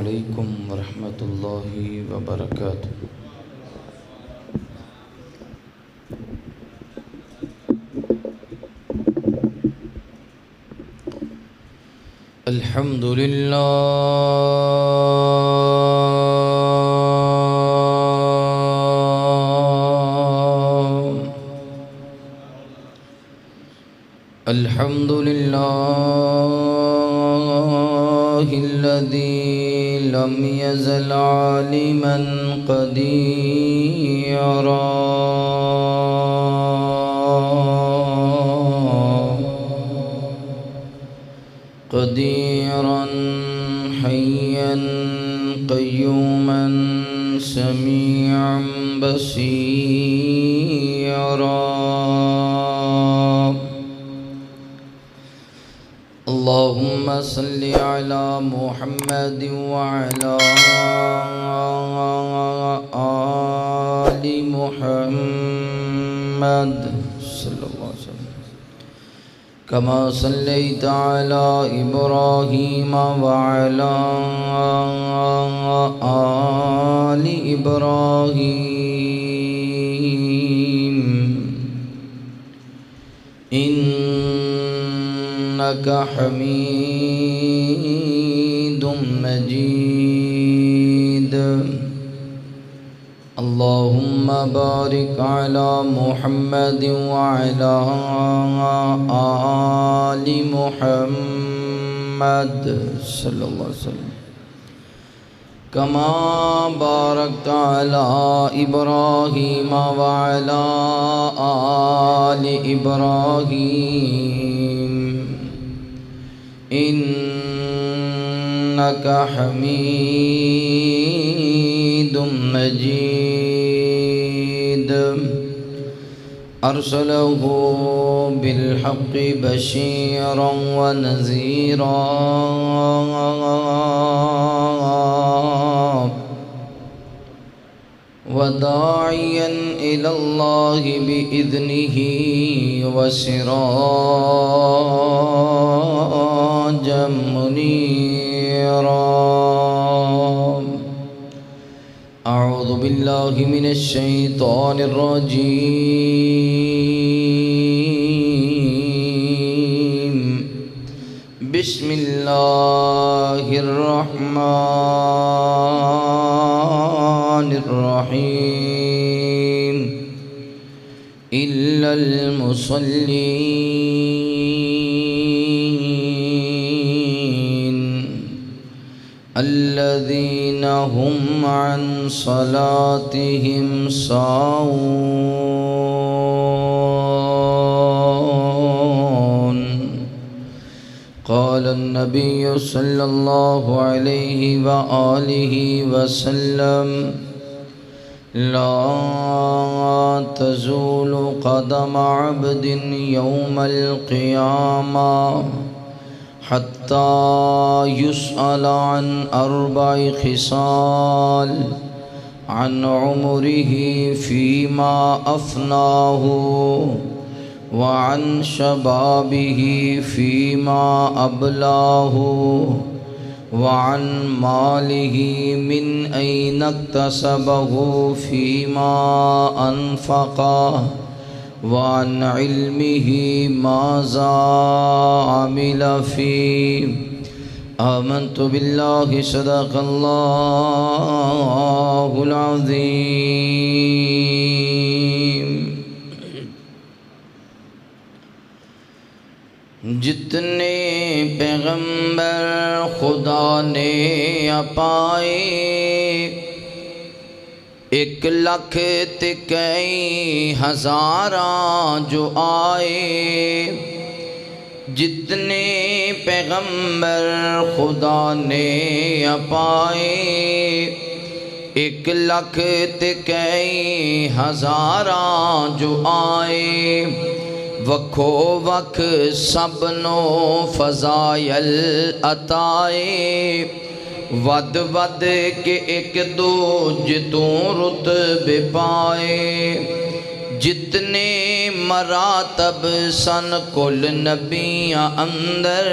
علیکم ورحمۃ اللہ وبرکاتہ۔ الحمد للہ الحمد للہ الذی لم یزل عالما قدیرا قدیرا حیا قیوما سمیعا بصیرا۔ اللهم صل على محمد وعلى آل محمد صلى الله عليه وسلم كما صليت على إبراهيم وعلى آل إبراهيم إنك حميد مجيد۔ اللهم بارك على محمد وعلى آل محمد صلى الله عليه وسلم كما باركت على إبراهيم وعلى آل إبراهيم إنك حميد مجيد۔ أرسله بالحق بشيرا ونذيرا وداعيا إلى الله بإذنه وسراجا منيرا۔ أعوذ بالله من الشيطان الرجيم، بسم الله الرحمن الرحيم۔ إلا المصلين الذين هم عن صلاتهم ساهون۔ قال النبي صلى الله عليه وآله وسلم: لا تزول قدم عبد يوم القيامة حتى يسأل عن 4 خصال: عن عمره فيما أفناه، وعن شبابه فيما أبلاه، وعن ماله من أين اكتسبه فيما أنفقه، وعن علمه ماذا عمل فيه۔ آمنت بالله صدق الله العظيم۔ جتنے پیغمبر خدا نے اپائے، 1,00,000 تے کئی ہزاراں جو آئے۔ جتنے پیغمبر خدا نے اپائے، 1,00,000 تے کئی ہزاراں جو آئے۔ وکھو وکھ سب نو فضائل عطائے، ود ود کے ایک دوج تو رتبے پائے۔ جتنے مراتب سن کل نبیاں اندر،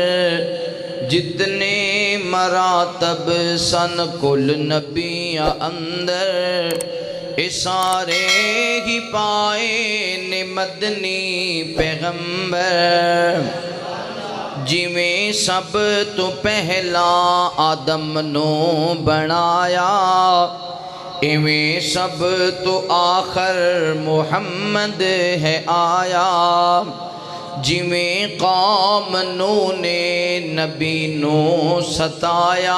جتنے مراتب سن کل نبیاں اندر اے سارے ہی پائے نے مدنی پیغمبر جویں سب تو پہلا آدم نو بنایا ایویں سب تو آخر محمد ہے آیا جویں قوم نو نے نبی نو ستایا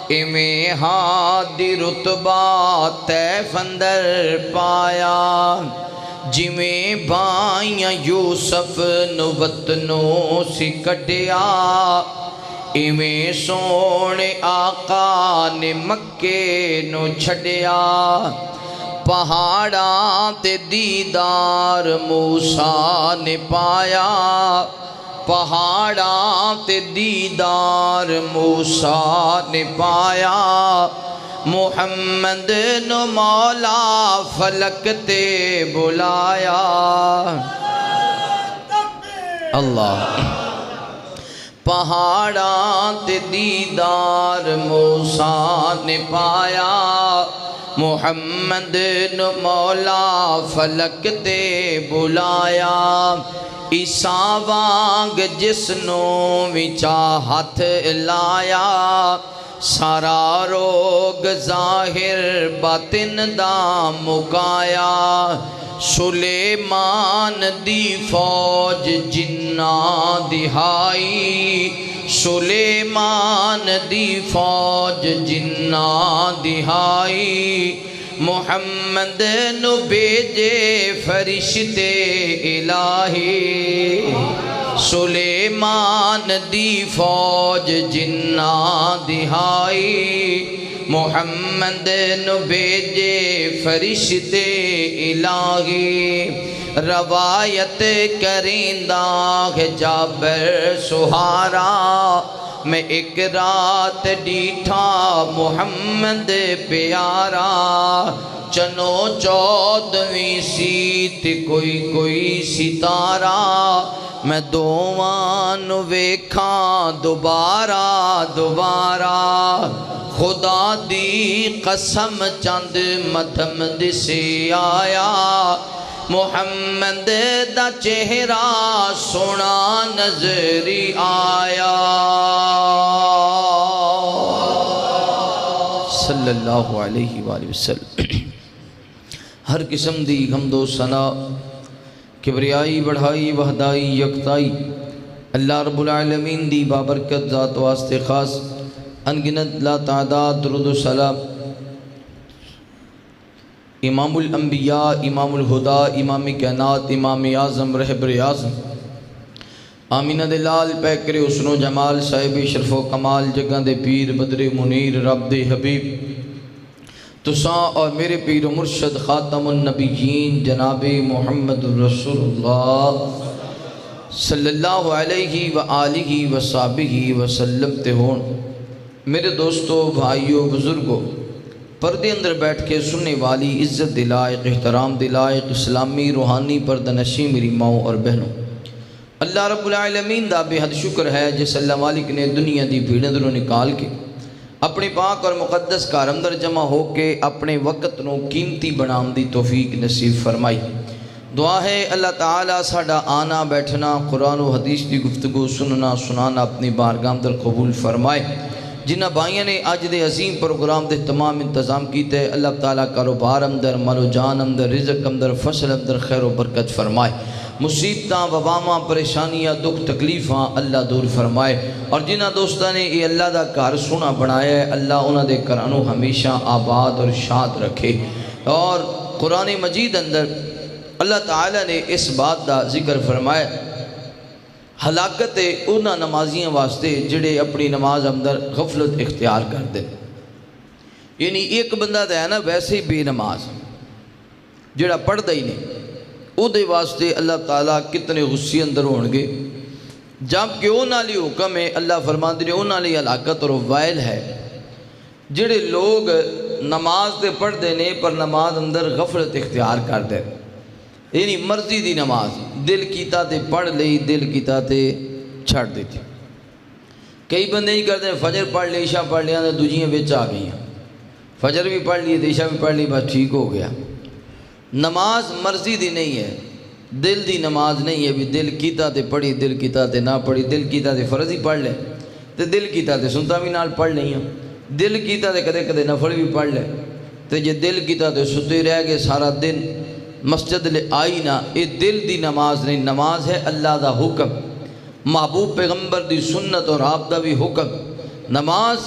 ایویں ہادی رتبہ طیف اندر پایا جویں بائیاں یوسف نو وطنوں سی کٹیا ایویں سونے آقا نے مکے نو چھڈیا پہاڑاں تے دیدار موسیٰ نے پایا پہاڑاں تے دیدار موسیٰ نے پایا محمد نو مولا فلک تے بلایا اللہ پہاڑاں تے دیدار موسیٰ نے پایا محمد نو مولا فلک تے بلایا عیسیٰ وانگ جس نو وچا ہاتھ لایا سارا روگ ظاہر باطن دا مکایا سلیمان دی فوج جناں دہائی سلیمان دی فوج جناں دہائی محمد نو بیجے فرشتے الہی سلیمان دی فوج جناں دہائی محمد نو بیجے فرشتے الہی روایت کریندہ ہے جابر سہارا میں ایک رات ڈیٹھا محمد پیارا چنو چودویں سیت کوئی ستارہ میں دوان ویکھاں دوبارہ خدا دی قسم چند مدھم دسے آیا محمد دا چہرہ سونا نظری آیا صلی اللہ علیہ وآلہ وسلم ہر قسم دی حمد و ثنا کبریائی بڑھائی وحدائی یکتائی اللہ رب العالمین دی بابرکت ذات واسطے خاص انگنت لا تعداد درود و سلام امام الانبیاء امام الہدا امام کائنات امام اعظم رہبر اعظم آمینہ دلال پیکر حسن و جمال صاحب شرف و کمال جگہ دے پیر بدر منیر رب دے حبیب تساں اور میرے پیر و مرشد خاتم النبیین جناب محمد رسول اللہ صلی اللہ علیہ وآلہ وصحبہ وسلم تے ہون میرے دوستو بھائیو بزرگو پردے اندر بیٹھ کے سننے والی عزت دلائق احترام دلائق اسلامی روحانی پردنشی میری ماؤں اور بہنوں اللہ رب العالمین دا بے حد شکر ہے جس اللہ مالک نے دنیا دی بھیڑ اندروں نکال کے اپنے پاک اور مقدس کار اندر جمع ہو کے اپنے وقت نو قیمتی بنام دی توفیق نصیب فرمائی دعا ہے اللہ تعالیٰ ساڑا آنا بیٹھنا قرآن و حدیث دی گفتگو سننا سنانا اپنی بارگاہ اندر قبول فرمائے جنہ بھائیوں نے آج دے عظیم پروگرام دے تمام انتظام کیتے اللہ تعالیٰ کاروبار اندر مال و جان اندر رزق اندر فصل اندر خیر و برکت فرمائے مصیبتاں وباماں پریشانیاں دکھ تکلیفاں اللہ دور فرمائے اور جنہ دوستاں نے یہ اللہ دا کار سونا بنایا ہے اللہ انہاں دے کرانوں ہمیشہ آباد اور شاد رکھے اور قرآن مجید اندر اللہ تعالیٰ نے اس بات دا ذکر فرمایا ہلاکت انہاں نمازیاں واسطے جڑے اپنی نماز اندر غفلت اختیار کر دے یعنی ایک بندہ دا ہے نا ویسے ہی بے نماز جڑا پڑھ دا ہی نہیں او دے واسطے اللہ تعالیٰ کتنے غصے اندر ہونگے جبکہ انہاں لئی حکم ہے اللہ فرماندے نے انہاں لئی ہلاکت اور وائل ہے جڑے لوگ نماز دے پڑھ دینے پر نماز اندر غفلت اختیار کر دے یعنی مرضی دی نماز دل کیتا تے پڑھ لئی دل کیتا تے چھڑ دیتی کئی بندے ہی کرتے ہیں فجر پڑھ لی عشاء پڑھ لیا تو دوجیاں بچ آ گئی ہیں، فجر بھی پڑھ لی عشاء بھی پڑھ لی بس ٹھیک ہو گیا۔ نماز مرضی دی نہیں ہے، دل دی نماز نہیں ہے بھی دل کیتا تے پڑھی دل کیتا تے نہ پڑھی، دل کیتا تے فرض ہی پڑھ لے تے دل کیتا تے سنتا بھی نال پڑھ لئی، دل کیتا تے کدے کدے نفل بھی پڑھ لے تے جے دل کیتا تے ستے رہ گئے سارا دن مسجد لے آئی نہ، یہ دل دی نماز نہیں، نماز ہے اللہ دا حکم، محبوب پیغمبر دی سنت اور آپ دا بھی حکم۔ نماز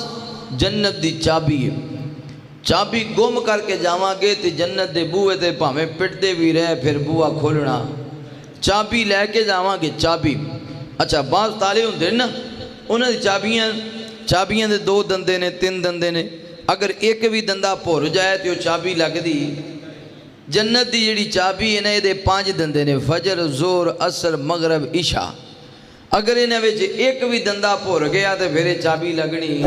جنت دی چابی ہے، چابی گم کر کے جاواں گے تے جنت دے بوئے تے پاویں پٹدے بھی رہے پھر بوا کھولنا، چابی لے کے جاواں گے چابی۔ اچھا بعض تالے ہوندے نا انہاں دی چابیاں دے 2 دندے نے 3 دندے نے، اگر ایک بھی دندہ پھر جائے تو چابی لگ دی۔ جنت دی جڑی چابی ہے نا یہ 5 دندے نے، فجر، ظہر، عصر، مغرب، عشاء، اگر انہاں وچ ایک بھی دندہ پھر گیا تو پھر چابی لگنی۔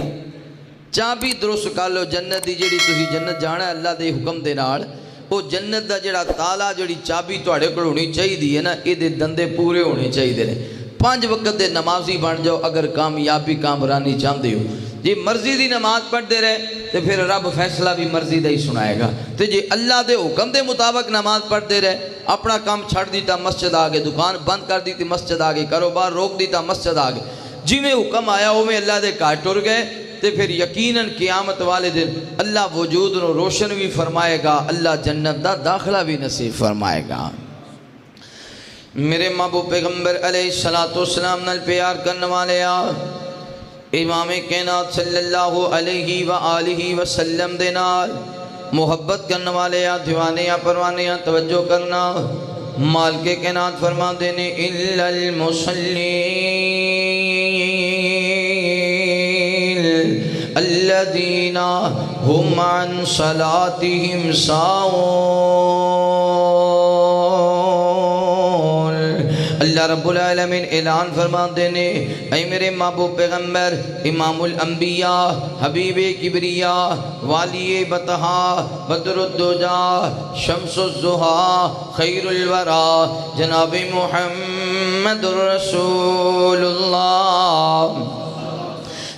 چابی درست کر لو جنت دی جڑی تسی جنت جانا ہے اللہ دے حکم دے نال، وہ جنت دا جڑا تالا جڑی چابی تواڈے کول ہونی چاہیے ہے نا، یہ دے دندے پورے ہونے چاہیے نے۔ 5 وقت دے نمازی بن جاؤ اگر کامیابی کامرانی چاہتے ہو۔ جی مرضی دی نماز پڑھتے رہے تو پھر رب فیصلہ بھی مرضی دا ہی سنائے گا، تو جی اللہ دے حکم دے مطابق نماز پڑھتے رہے، اپنا کام چھڑ دیتا مسجد آگے، دکان بند کر دیتی مسجد آگے، کاروبار روک دیتا مسجد آگے، جی میں حکم آیا وہ میں اللہ دے کار ٹر گئے تو پھر یقیناً قیامت والے دن اللہ وجود نو روشن بھی فرمائے گا، اللہ جنت دا داخلہ بھی نصیب فرمائے گا۔ میرے محبوب پیغمبر علیہ السلام نال پیار کرنے والے امام کائنات صلی اللہ علیہ وآلہ وسلم دے نال محبت کرنے والے دیوانے پروانے توجہ کرنا، مالک کائنات فرما دینے الا المصلین الذین هم عن صلاتهم ساہون۔ اللہ رب العالمین اعلان فرما دینے اے میرے محبوب پیغمبر امام الانبیاء حبیب کبریاء والی بطحا بدر الدجا شمس الضحا خیر الورا جناب محمد رسول اللہ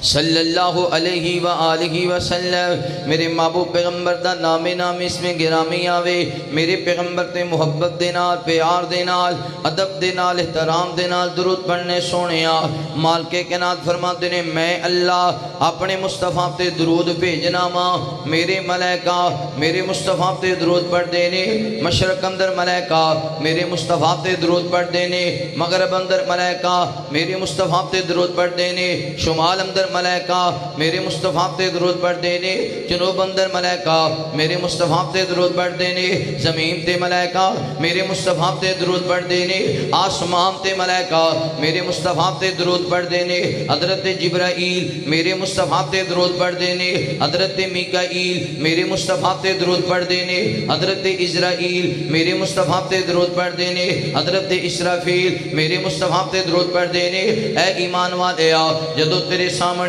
صلی اللہ علیہ وآلہ وسلم۔ میرے محبوب پیغمبر دا نام اس میں گرامی آوے، میرے پیغمبر تے محبت دے نال پیار دے نال ادب دے نال احترام دے نال درود پڑھنے سونیا، مالک کائنات فرماتے نے میں اللہ اپنے مصطفیٰ تے درود بھیجنا ماں، میرے ملائکہ میرے مصطفیٰ تے درود پڑھ دینے، مشرق اندر ملائکہ میرے مصطفیٰ تے درود پڑھ دینے، مغرب اندر ملائکہ میرے مصطفیٰ تے درود پڑھ دینے، شمال اندر ملائکہ میرے مصطفیٰ تے درود پڑھ دینے، جنوب اندر ملائکہ میرے مصطفیٰ تے درود پڑھ دینے، زمین تے ملائکہ میرے مصطفیٰ تے درود پڑھ دینے، آسمان تے ملائکہ میرے مصطفیٰ تے درود پڑھ دینے، حضرت جبرائیل میرے مصطفیٰ تے درود پڑھ دینے، حضرت میکائیل میرے مصطفیٰ تے درود پڑھ دینے، حضرت اسرائیل میرے مصطفیٰ تے درود پڑھ دینے، حضرت اسرافیل میرے مصطفیٰ تے درود پڑھ دینے۔ اے ایمان والے جدو تیرے سامنے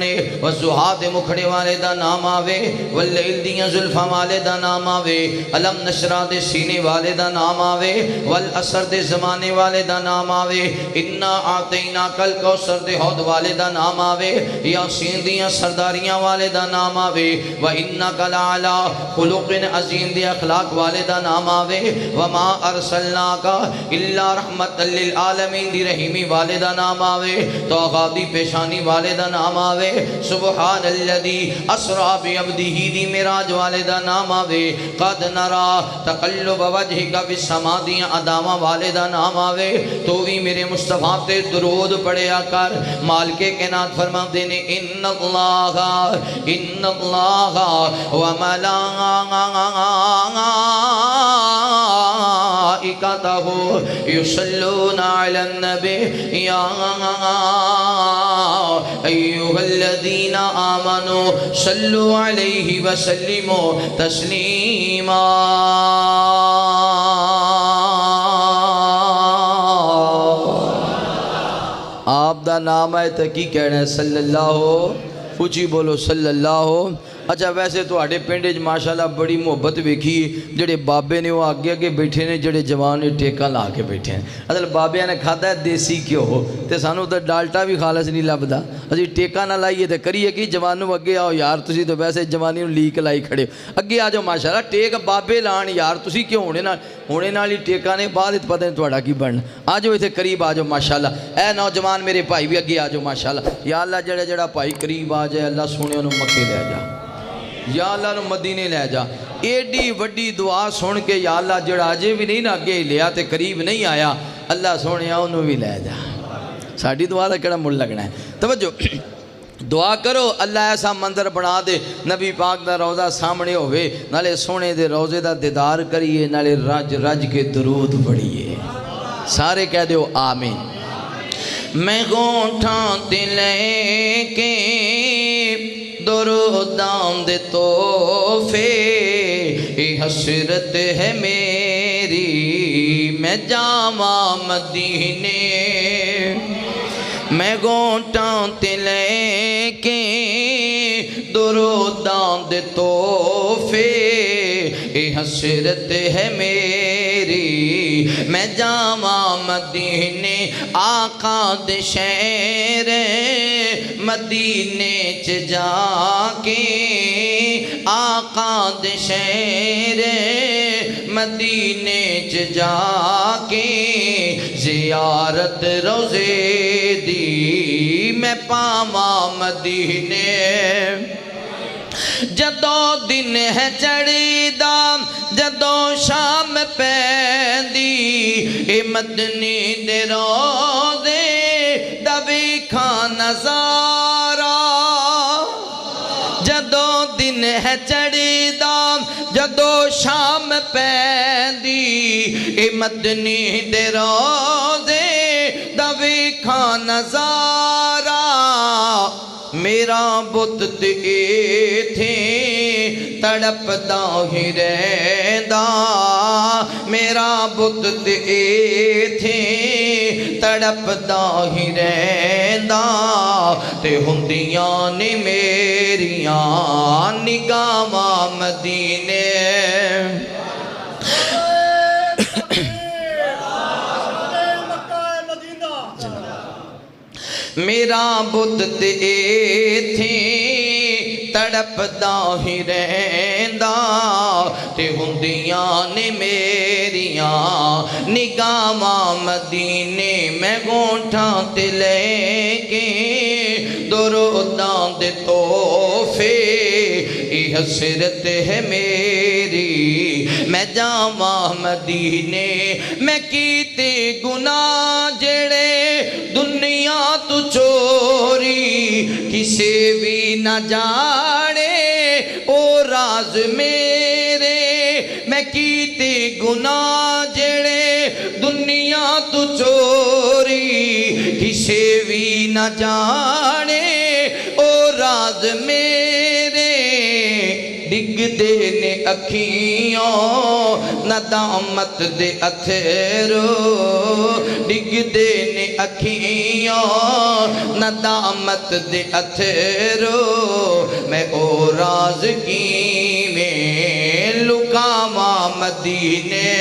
وضحا دے مکھڑے والے دا نام آوے، واللیل دیاں زلفاں والے دا نام آوے، علم نشرہ دے سینے والے دا نام آوے، والعصر دے زمانے والے دا نام آوے، انا آتینا کل کوثر دے حوض والے دا نام آوے، یاسین دیاں سرداریاں والے دا نام آوے، وَإِنَّكَ لَعَلَىٰ خُلُقٍ عظیم دے اخلاق والے دا نام آوے، وَمَا أَرْسَلْنَاكَ إِلَّا رَحْمَةً لِلْعَالَمِينَ دی رحیمی والے دا نام آوے، توغا دی پیشانی والے دا نام آوے، سبحان الذی اسرا بعبدہ دی معراج والے دا نام آوے، قد نرا تقلب وجہک فی السماء دیاں ادامہ والے دا نام آوے۔ تو بھی میرے مصطفیٰ تے درود پڑھیا کر، مالک کائنات فرما دینے ان اللہ وملائکتہ یصلون علی النبی یا ایوہ الذین آمنوا صلوا علیہ وسلموا تسلیما۔ آپ دا نام ہے تو کی کہنا ہے صلی اللہ، اونچی بولو صلی اللہ اچھا ویسے تواڈے پنڈ وچ ماشاءاللہ بڑی محبت ویکھی جڑے بابے نے وہ اگے اگے بیٹھے نے جڑے جوان نے ٹیکا لا کے بیٹھے ہیں اصل بابیاں نے کھادا ہے دیسی گھیو تے سانوں تے ڈالٹا بھی خالص نہیں لبدا اسی ٹیکا نہ لائیے تے کریے کہ جوانوں اگے آؤ یار تسی تو ویسے جوانی نوں لیک لائی کھڑے اگے آ جاؤ ماشاءاللہ ٹیک بابے لان یار تسی کیوں ہونے نال ہی ٹیکا نے بعد وچ پتہ نہیں تہاڈا کی بننا آ جاؤ ایتھے قریب آ جاؤ ماشاءاللہ اے نوجوان میرے بھائی بھی اگے آ جاؤ ماشاءاللہ یا اللہ جڑا بھائی قریب آ جائے اللہ سونے انہوں مکے لے جا یا اللہ نو مدینے لے جا ایڈی وڈی دعا سن کے یا اللہ جڑا اجے بھی نہیں نہ اگے لیا تے قریب نہیں آیا اللہ سونے انہوں بھی لے جا ساڈی دعا دا کیڑا مل لگنا ہے توجہ دعا کرو اللہ ایسا منظر بنا دے نبی پاک دا روضہ سامنے ہوئے نالے سونے دے روضے دا دیدار کریے نالے رج رج کے درود پڑھیے سارے کہہ دیو آمین میں گونٹھاں تے لے کے دروداں دے تحفے حسرت ہے میری میں جاواں مدینے میں گونٹاں تے لے کے دروداں دے تحفے حسرت ہے میری میں جاواں مدینے آقا دے شہر مدینے چ جا کے آقا دے شہر مدینے چ جا کے زیارت روزے دی میں پاواں مدینے جدو دن ہے چڑھدا جدو شام پیندی اے مدنی دے روضے دا ویکھاں نظارہ جدو دن ہے چڑھدا جدو شام پیندی اے مدنی دے روضے دا ویکھاں نظارہ میرا بت تے ایتھے تڑپدا ہی رہندا میرا بت تے ایتھے تڑپدا ہی رہندا تے ہوندیاں نے میریاں نگاہاں مدینے میرا بت تے ایتھے تڑپدا ہی رہندا تے ہوندیاں نے میریاں نگاہاں مدینے میں گونٹھاں تے لے کے دروداں دے تحفے حسرت ہے میری میں جاواں مدینے میں کیتے گناہ جڑے دنیا تو چوری کسے بھی نہ جانے او راز میرے میں کیتے گناہ جڑے دنیا تو چوری کسے بھی نہ جانے او راز میرے ڈگ دے نے اکھیوں ندامت دے اتھرو ڈگ دے نے اکھیوں ندامت دے اتھرو میں او راز کی میں لکاواں مدینے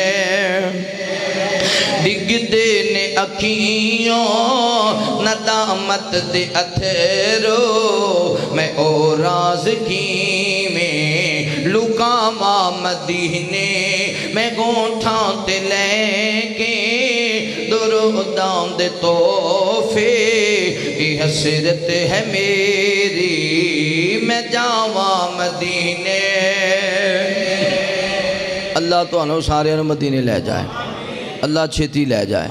ڈگ دے نے اکھیوں ندامت دے اتھرو میں او راز کی میں لکاواں مدینے میں گونٹھاں تے لے کے دروداں دے تحفے حسرت ہے میری میں جاواں مدینے اللہ تو انہوں سارے مدینے لے جائے اللہ چھتی لے جائے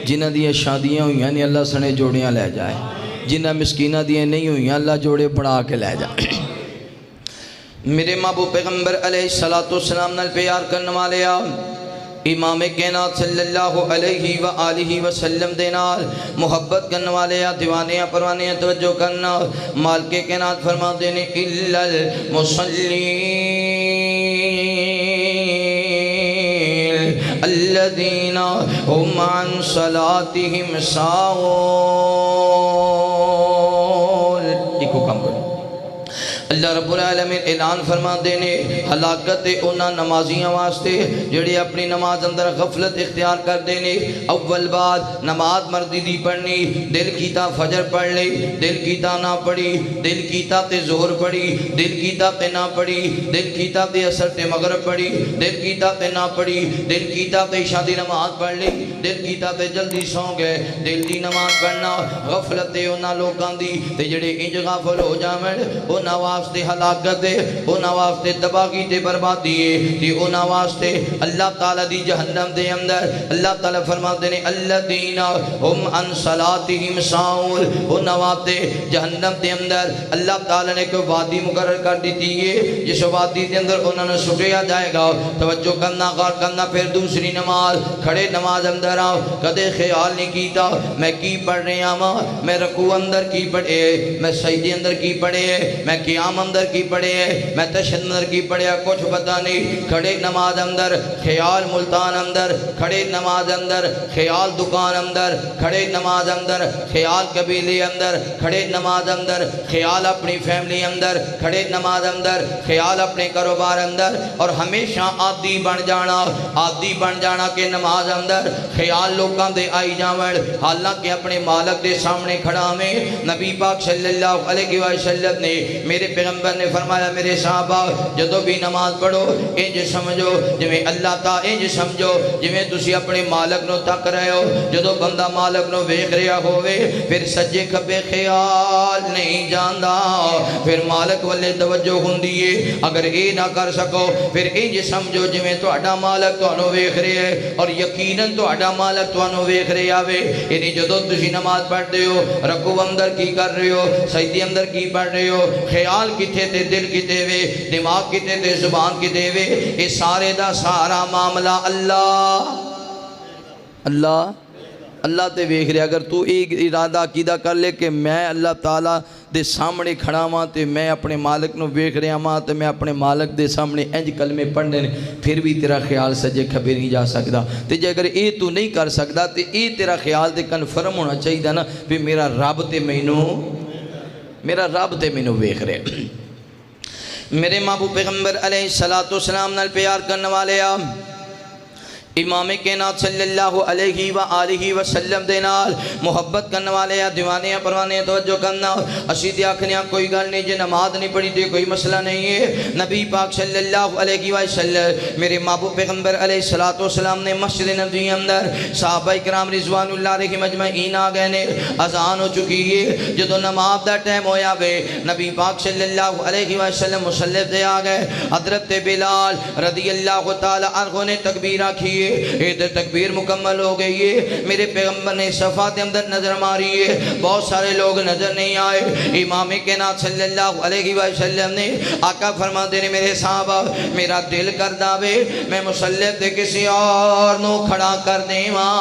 جنہ دیاں شادیاں ہوئیاں نہیں اللہ سنے جوڑیاں لے جائے جنہ مسکینہ دیاں نہیں ہوئیاں اللہ جوڑے بڑھا کے لے جائے میرے محبوب پیغمبر علیہ السلام نال پیار کرنے والے امام کائنات صلی اللہ علیہ وآلہ وسلم دے نال محبت کرنے والے دیوانیاں پروانیاں توجہ کرنا مالک کائنات فرما دینے الا المصلین الذین هم عن صلاتهم ساہون ایک کام کرو اللہ رب العالمین اعلان فرما دینے ہلاکت انہاں نمازیاں واسطے جڑے اپنی نماز اندر غفلت اختیار کر دینے. اول بات نماز مردی دی پڑھنی، دل کیتا فجر پڑھ لی، دل کیتا نہ پڑھی، دل کیتا تے ظہر پڑھی، دل کیتا تے نہ پڑھی، دل کیتا تے عصر تے مغرب پڑھی، دل کیتا تے نہ پڑھی، دل کیتا تے عشاء دی نماز پڑھ لی، دل کیتا تے جلدی سو گئے. دل دی نماز پڑھنا غفلت تے انہاں لوکاں دی تے جڑے انج غافل ہو جاویں انہاں واسطے ہلاکت ہے، انہاں واسطے تباہی تے بربادی ہے تے انہاں واسطے اللہ تعالی دی جہنم دے اندر اللہ تعالی فرماتے ہیں الذین هم عن صلاتهم ساہون. انہاں واسطے جہنم دے اندر اللہ تعالی نے کوئی وادی مقرر کر دیتی ہے جس وادی دے اندر انہوں نے سٹیا جائے گا. توجہ کرنا، غور کرنا. پھر دوسری نماز کھڑے نماز اندر آؤ، کدے خیال نہیں کیتا میں کی پڑھ رہا ہاں، میں رکوع اندر کی پڑھے، میں سجدے اندر کی پڑھے، میں قیام اندر کی پڑھے، میں تشہد اندر کی پڑھے، کچھ پتہ نہیں. کھڑے نماز اندر خیال ملتان اندر، کھڑے نماز اندر خیال دکان اندر، کھڑے نماز اندر خیال قبیلے اندر، کھڑے نماز اندر خیال اپنی فیملی اندر، کھڑے نماز اندر خیال اپنے کاروبار اندر، اور ہمیشہ عادی بن جانا کہ نماز اندر خیال لوگاں دے آئی جاوڑ، حالانکہ اپنے مالک دے سامنے کھڑا میں. نبی پاک صلی اللہ علیہ وسلم نے، میرے پیغمبر نے فرمایا میرے صحابہ جدو بھی نماز پڑھو انج سمجھو جویں اللہ تعالی، انج سمجھو جویں تسی اپنے مالک نو تک رہے ہو. جدو بندہ مالک نو ویکھ رہا ہووے پھر سجے کھبے خیال نہیں جاندا، پھر مالک والے توجہ ہوندی ہے. اگر اے نہ کر سکو پھر انج سمجھو جویں تہاڈا مالک تانوں ویکھ رہا ہے، اور یقیناً تہاڈا مالک تانوں ویکھ رہا ہے. یعنی جدو تسی نماز پڑھتے ہو رکوع اندر کی کر رہے ہو، سجدے اندر کی پڑھ رہے ہو، خیال کتے تے دل کتے وے، دماغ کتے تے زبان کتے وے، اے سارے دا سارا معاملہ اللہ تے ویکھ رہے. اگر تو ایک ارادہ عقیدہ کر لے کہ میں اللہ تعالیٰ دے سامنے کھڑا ہاں تے میں اپنے مالک نو ویکھ رہا ہاں تے میں اپنے مالک دے سامنے انج کلمے پڑھنے نے، پھر بھی تیرا خیال سجے کھبے نہیں جا سکتا. تے جے اگر اے تو نہیں کر سکتا تے اے تیرا خیال تے کنفرم ہونا چاہیے نا بھی میرا رب تے مینوں ویکھ رہے. میرے محبوب پیغمبر علیہ السلام نال پیار کرنے والے امام کائنات صلی اللہ علیہ وآلہ وسلم دے نال محبت کرنے والے دیوانے پروانے توجہ کرنا. اسی تے آکھنے کوئی گل نہیں جے نماز نہیں پڑھی تے کوئی مسئلہ نہیں ہے. نبی پاک صلی اللہ علیہ وسلم میرے محبوب پیغمبر علیہ السلام نے مسجد نبوی اندر صحابہ کرام رضوان اللہ علیہ مجمعین آ گئے نے، اذان ہو چکی ہے. جدو نماز دا ٹائم ہویا وے نبی پاک صلی اللہ علیہ وسلم مصلی تے آ گئے. حضرت بلال رضی اللہ تعالی عنہ نے تکبیر آکھی، ادھر تکبیر مکمل ہو گئی ہے. میرے پیغمبر نے صفحہ دے اندر نظر ماری ہے، بہت سارے لوگ نظر نہیں آئے. امام کائنات صلی اللہ علیہ وسلم نے آقا فرما دے میرے صحابہ میرا دل کر داوے میں مصلی تے کسی اور نو کھڑا کر دیواں،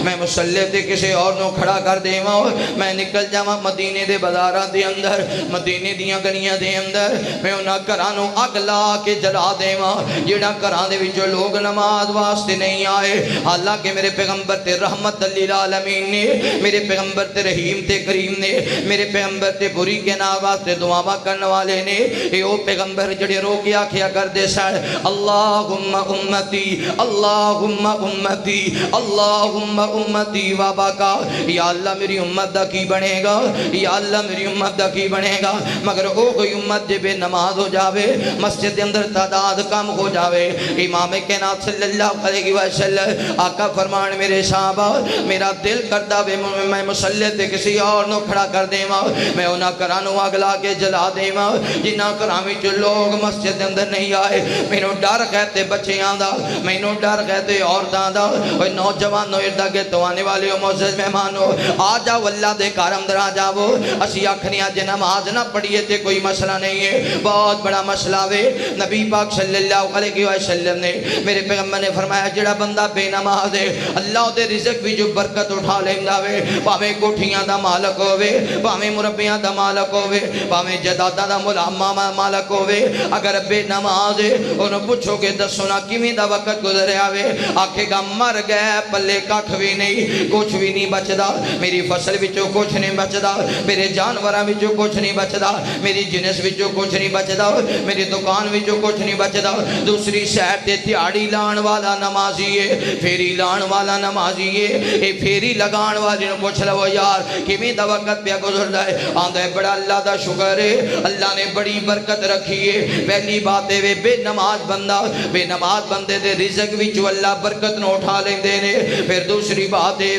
میں مصلی تے کسی اور نو کھڑا کر دیواں، میں نکل جاواں مدینے دے بازاراں دے اندر، مدینے دیاں گلیاں دے اندر، میں انہاں گھراں نو اگ لا کے جلا دیواں جڑا گھراں دے وچ لوگ نماز واسطے نہیں آئے. حالانکہ میرے پیغمبر تے رحمت للعالمین نے، میرے پیغمبر تے رحیم تے کریم نے، میرے پیغمبر تے بری کے نواز تے دعاواں کرنے والے نے. اے او پیغمبر جڑے رو کے آکھیا کردے سن اللہم امتی اللہم امتی اللہم امتی وابکا، یا اللہ میری امت دا کی بنے گا، یا اللہ میری امت دا کی بنے گا. مگر او کوئی امت جے بے نماز ہو جاوے، مسجد دے اندر تعداد کم ہو جاوے. امام کائنات صلی اللہ علیہ وسلم آقا فرمان میرے صحابہ میرا دل کردا وے میں مصلی تے کسی اور نو کھڑا کر دیواں، میں انہاں گھراں نو اگ لا کے جلا دیواں جنہاں گھراں وچ لوگ مسجد دے اندر نہیں آئے. مینوں ڈر ہے تے بچیاں دا، مینوں ڈر ہے تے عورتاں دا. اوے نوجوانو اردا گے تو آنے والے معزز مہمانو آ جاؤ اللہ دے گھر اندر آ جاؤ. اسی آکھنے جے نماز نہ پڑھیے تے کوئی مسئلہ نہیں ہے، بہت بڑا مسئلہ وے. نبی پاک صلی اللہ علیہ وسلم نے میرے پیغمبر نے فرمایا جڑا بندہ بے نماز ہے اللہ دے رزق بھی جو برکت اٹھا لیندا وے بھاویں کوٹھیاں دا مالک ہووے بھاویں مربیاں دا مالک ہووے بھاویں جائیداداں دا مالک ہووے اگر بے نماز ہے انہوں پوچھو کہ دسو نا کیویں دا وقت گزریا وے آکھے گا مر گئے پلے ککھ بھی نہیں کچھ بھی نہیں بچدا میری فصل وچوں کچھ نہیں بچدا میرے جانوراں وچوں کچھ نہیں بچدا میری جنس وچوں کچھ نہیں بچدا میری دکان وچوں کچھ نہیں بچدا دوسری سائڈ تے تہاڑی لان والا نمازی ہے پھیری لان والا نمازی ہے اے پھیری لگان والے نوں پوچھ لو یار کیویں دا وقت پیا گزردا ہے آندا ہے بڑا اللہ دا شکر ہے اللہ نے بڑی برکت رکھی ہے پہلی بات ہے بے نماز بندہ بے نماز بندے دے رزق وچوں اللہ برکت نو اٹھا لیندے نے پھر دوسری بات ہے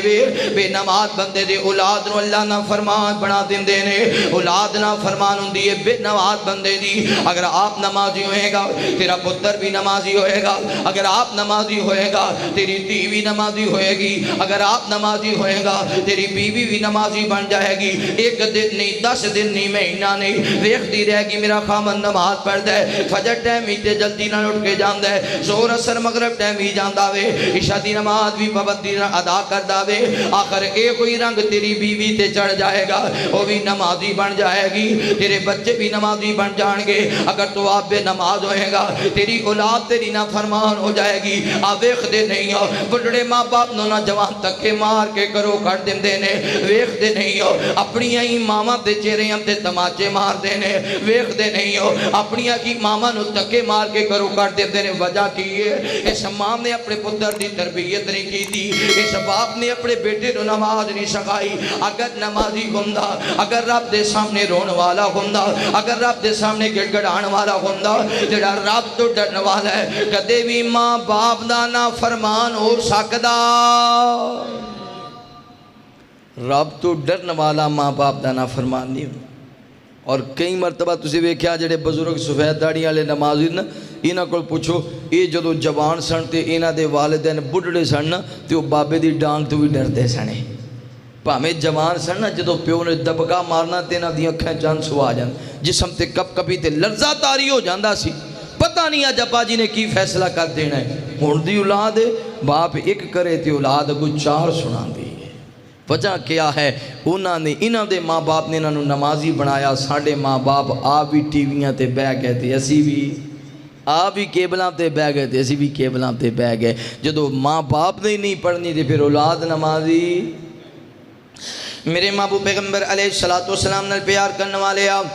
بے نماز بندے دے اولاد نو اللہ نہ فرمان بنا دیندے نے اولاد نہ فرمان ہوندی ہے بے نماز بندے دی اگر آپ نمازی ہوئے گا تیرا پتر بھی نمازی ہوئے گا اگر آپ نمازی ہوئے گا تیری دھی بھی نمازی ہوئے گی اگر آپ نمازی ہوئے گا تیری بیوی بھی نمازی بن جائے گی ایک دن نہیں 10 دن نہیں مہینہ نہیں ویکھدی رہے گی میرا خامن نماز پڑھدا ہے فجر ٹائم ہی تے جلدی نہ اٹھ کے جاندا ہے زور اثر مغرب ٹائم ہی جاندا وے عشاء دی نماز بھی پابندی نال ادا کردا وے آخر اے کوئی رنگ تیری بیوی تے چڑھ جائے گا وہ بھی نمازی بن جائے گی تیرے بچے بھی نمازی بن جان گے اگر تو آپ بے نماز ہوئے گا تیری اولاد تیری نافرمان ہو جائے گی آپ ویکھ دے نہیں ہو بڑھڑے ماں باپ نو نوجوان تکے مار کے کرو کر دیندے نے ویکھ دے نہیں ہو اپنی ہی ماما تے چہرے تے تماچے مار دے نے ویکھ دے نہیں ہو اپنی ہی ماما نو تکے مار کے کرو کر دیندے نے وجہ کی ہے اس ماں نے اپنے پتر دی تربیت نہیں کی تھی اس باپ نے اپنے بیٹے نو نماز نہیں سکھائی اگر نمازی ہوندا اگر رب دے سامنے رون والا ہوندا اگر رب دے سامنے گڑ گڑان والا ہوندا جڑا رب تو ڈرن والا ہے کدے بھی ماں باپ دا نہ فرمان ہو سکدا رب تو ڈرن والا ماں باپ دا نہ فرمان نہیں ہوندا اور کئی مرتبہ تسی ویکھیا جڑے بزرگ سفید داڑھی والے نمازی نا انہاں کول پوچھو یہ جدو جوان سن تے انہاں دے والدین بڈھڑے سن تے وہ بابے دی ڈانگ تو بھی ڈردے سنے پاویں جوان سن نا جدو پیو نے دبکا مارنا تے انہاں دی اکھاں چان سو آ جان جسم تے کپ کپی تے لرزہ تاری ہو جاندا سی پتہ نہیں آج ابا جی نے کی فیصلہ کر دینا ہے ہن دی اولاد باپ ایک کرے تے اولاد کو 4 سناندی وجہ کیا ہے انہاں دے ماں باپ نے انہاں نمازی بنایا ساڑھے ماں باپ آپ بھی ٹی ویاں تے بہ گئے تھے اسی بھی آپ بھی کیبلاں تے بہ گئے تھے اسی بھی کیبلاں تے بہ گئے جدو ماں باپ نے نہیں پڑھنی تھی پھر اولاد نمازی میرے محبوب پیغمبر علیہ السلام نال پیار کرنے والے آپ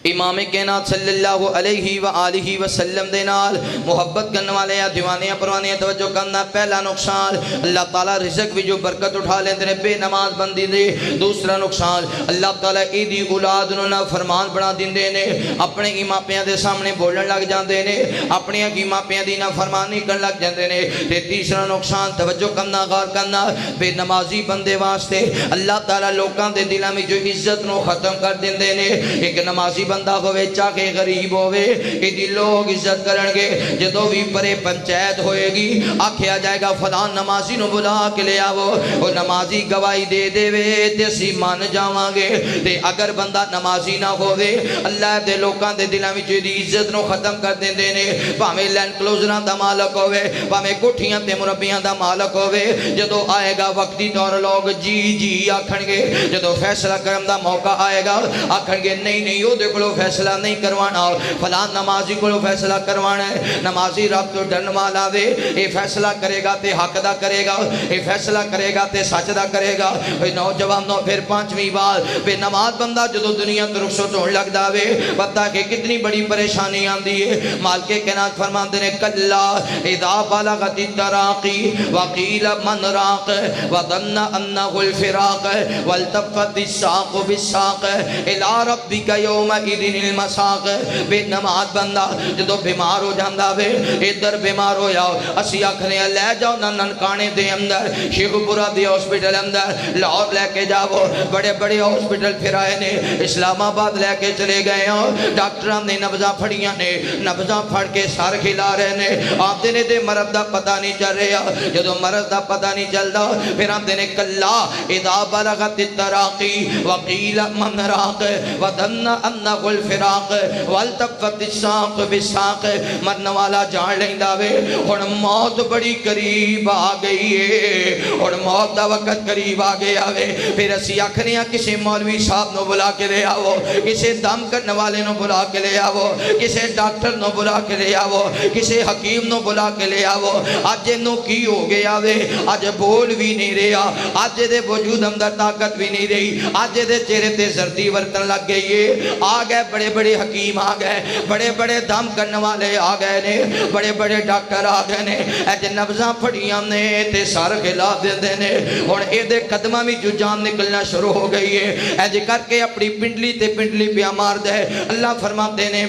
امام کائنات صلی اللہ علیہ وآلہ وسلم دے نال محبت کرنے والے یا دیوانے پروانے توجہ کرنا پہلا نقصان اللہ تعالیٰ رزق بھی جو برکت اٹھا لیندے نے بے نماز بندی دے دوسرا نقصان اللہ تعالیٰ ایدی اولاد نو نا فرمان بنا دیندے نے اپنے امام پیاں دے سامنے بولن لگ جاندے نے اپنے امام پیاں دی نا فرمانی کرن لگ جاندے نے تے تیسرا نقصان توجہ کرنا غور کرنا بے نمازی بندے واسطے اللہ تعالیٰ لوکاں دے دلاں میں جو عزت نو ختم کر دیندے نے ایک نمازی بندہ ہوئے چاکے غریب ہوئے ایدی لوگ عزت کرن گے جدو بھی پرے پنچایت ہوئے گی آکھیا جائے گا فلان نمازی نو بلا کے لے آو وہ نمازی گواہی دے دے وے تیسی مان جاواں گے تے اگر بندہ نمازی نہ ہوئے اللہ دے لوکاں دے دلاں وچ دی عزت نو ختم کر دیندے نے بھاویں لینڈ کلوزراں دا مالک ہوئے بھاویں کوٹھیاں تے مربیاں دا مالک ہوئے جدو آئے گا وقتی طور لوگ جی جی آکھن گے جدو فیصلہ کرم دا موقع آئے گا آکھن گے نہیں نہیں وہ دیکھ لو فیصلہ نہیں کروانا فلان نمازی کو فیصلہ کروانا ہے نمازی رب تو ڈرن والا وے یہ فیصلہ کرے گا تے حق دا کرے گا یہ فیصلہ کرے گا تے سچ دا کرے گا نوجوانوں پھر 5ویں بار بے نماز بندہ جدو دنیا تو رخصت ہونے لگدا وے پتہ کہ کتنی بڑی پریشانی آندی ہے مالک کائنات فرماندے نے کلا اذا بلغت التراقی وقیل من راق وظن انه الفراق والتفت الساق بالساق الى ربك يومئذ المساق بے نماز بندہ جدو بیمار ہو جاندہ وے ادھر بیمار ہو جاؤ اسی آکھنے لے جاؤ ننکانے دے اندر شیخ پورا دے ہاسپٹل اندر لاہور لے کے جاؤ بڑے بڑے ہاسپٹل پھر آئے نے اسلام آباد لے کے چلے گئے ہو ڈاکٹران نے نبضاں پھڑیاں نے نبضاں پھڑ کے سار کھلا رہے نے آپ دینے دے مرض دا پتہ نہیں چل رہا جدو مرض دا پتہ نہیں چل دا پھر آپ دینے کلا اذا بلغت التراقی وقیل من راق وظن انه بلغ الفراق والتفت الساق بالساق مرن والا جان لیندا وے ہن موت بڑی قریب آ گئی ہے ہن موت دا وقت قریب آ گیا وے پھر اسی آکھنے ہاں کسے مولوی صاحب نو بلا کے لے آو کسے دم کرنے والے نو بلا کے لے آو کسے ڈاکٹر نو بلا کے لے آو کسے حکیم نو بلا کے لے آو آج نو کی ہو گیا وے آج بول بھی نہیں رہا آج دے وجود اندر طاقت بھی نہیں رہی آج دے چہرے تے زردی ورتن لگ گئی ہے آ گئے بڑے بڑے حکیم آ گئے بڑے بڑے دم کرنے والے آ گئے نے بڑے بڑے ڈاکٹر آ گئے نے اج نبضاں پھڑیاں نے تے سر ہلا دے نے ہن اے دے قدماں وچ جو جان نکلنا شروع ہو گئی ہے اج کر کے اپنی پنڈلی تے پنڈلی پیا مار دے اللہ فرماتے نے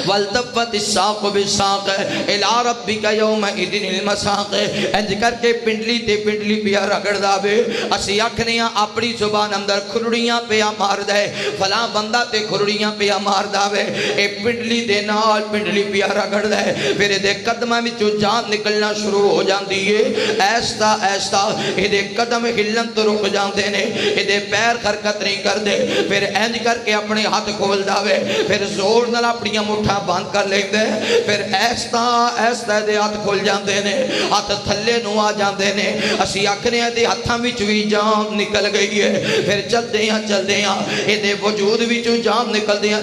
والتفت الساق بالساق الى ربک یومئذ المساق انج کر کے پنڈلی تے پنڈلی پیا رگڑ داوے اسی آکھنیاں اپنی زبان اندر کھرڑیاں پیا مار دے فلاں بندہ تے کھرڑیاں پیا مار داوے اے پنڈلی دے نال پنڈلی پیا رگڑ دے پھر دے قدماں وچوں جان نکلنا شروع ہو جاندی ہے ایستا ایستا اے دے قدم ہلن تو رک جاندے نے اے دے پیر حرکت نہیں کر دے پھر انج کر کے اپنے ہاتھ کھول داوے پھر زور نال اپنی مٹھا باندھ کر لیں دے پھر ایستا ایستا دے ہاتھ کھل جاندے نے ہاتھ تھلے نو آ جاندے نے اسی آکھنے دے ہاتھاں وچ وی جان نکل گئی ہے پھر چل دے ہاں اے دے وجود وچوں جان نکل دے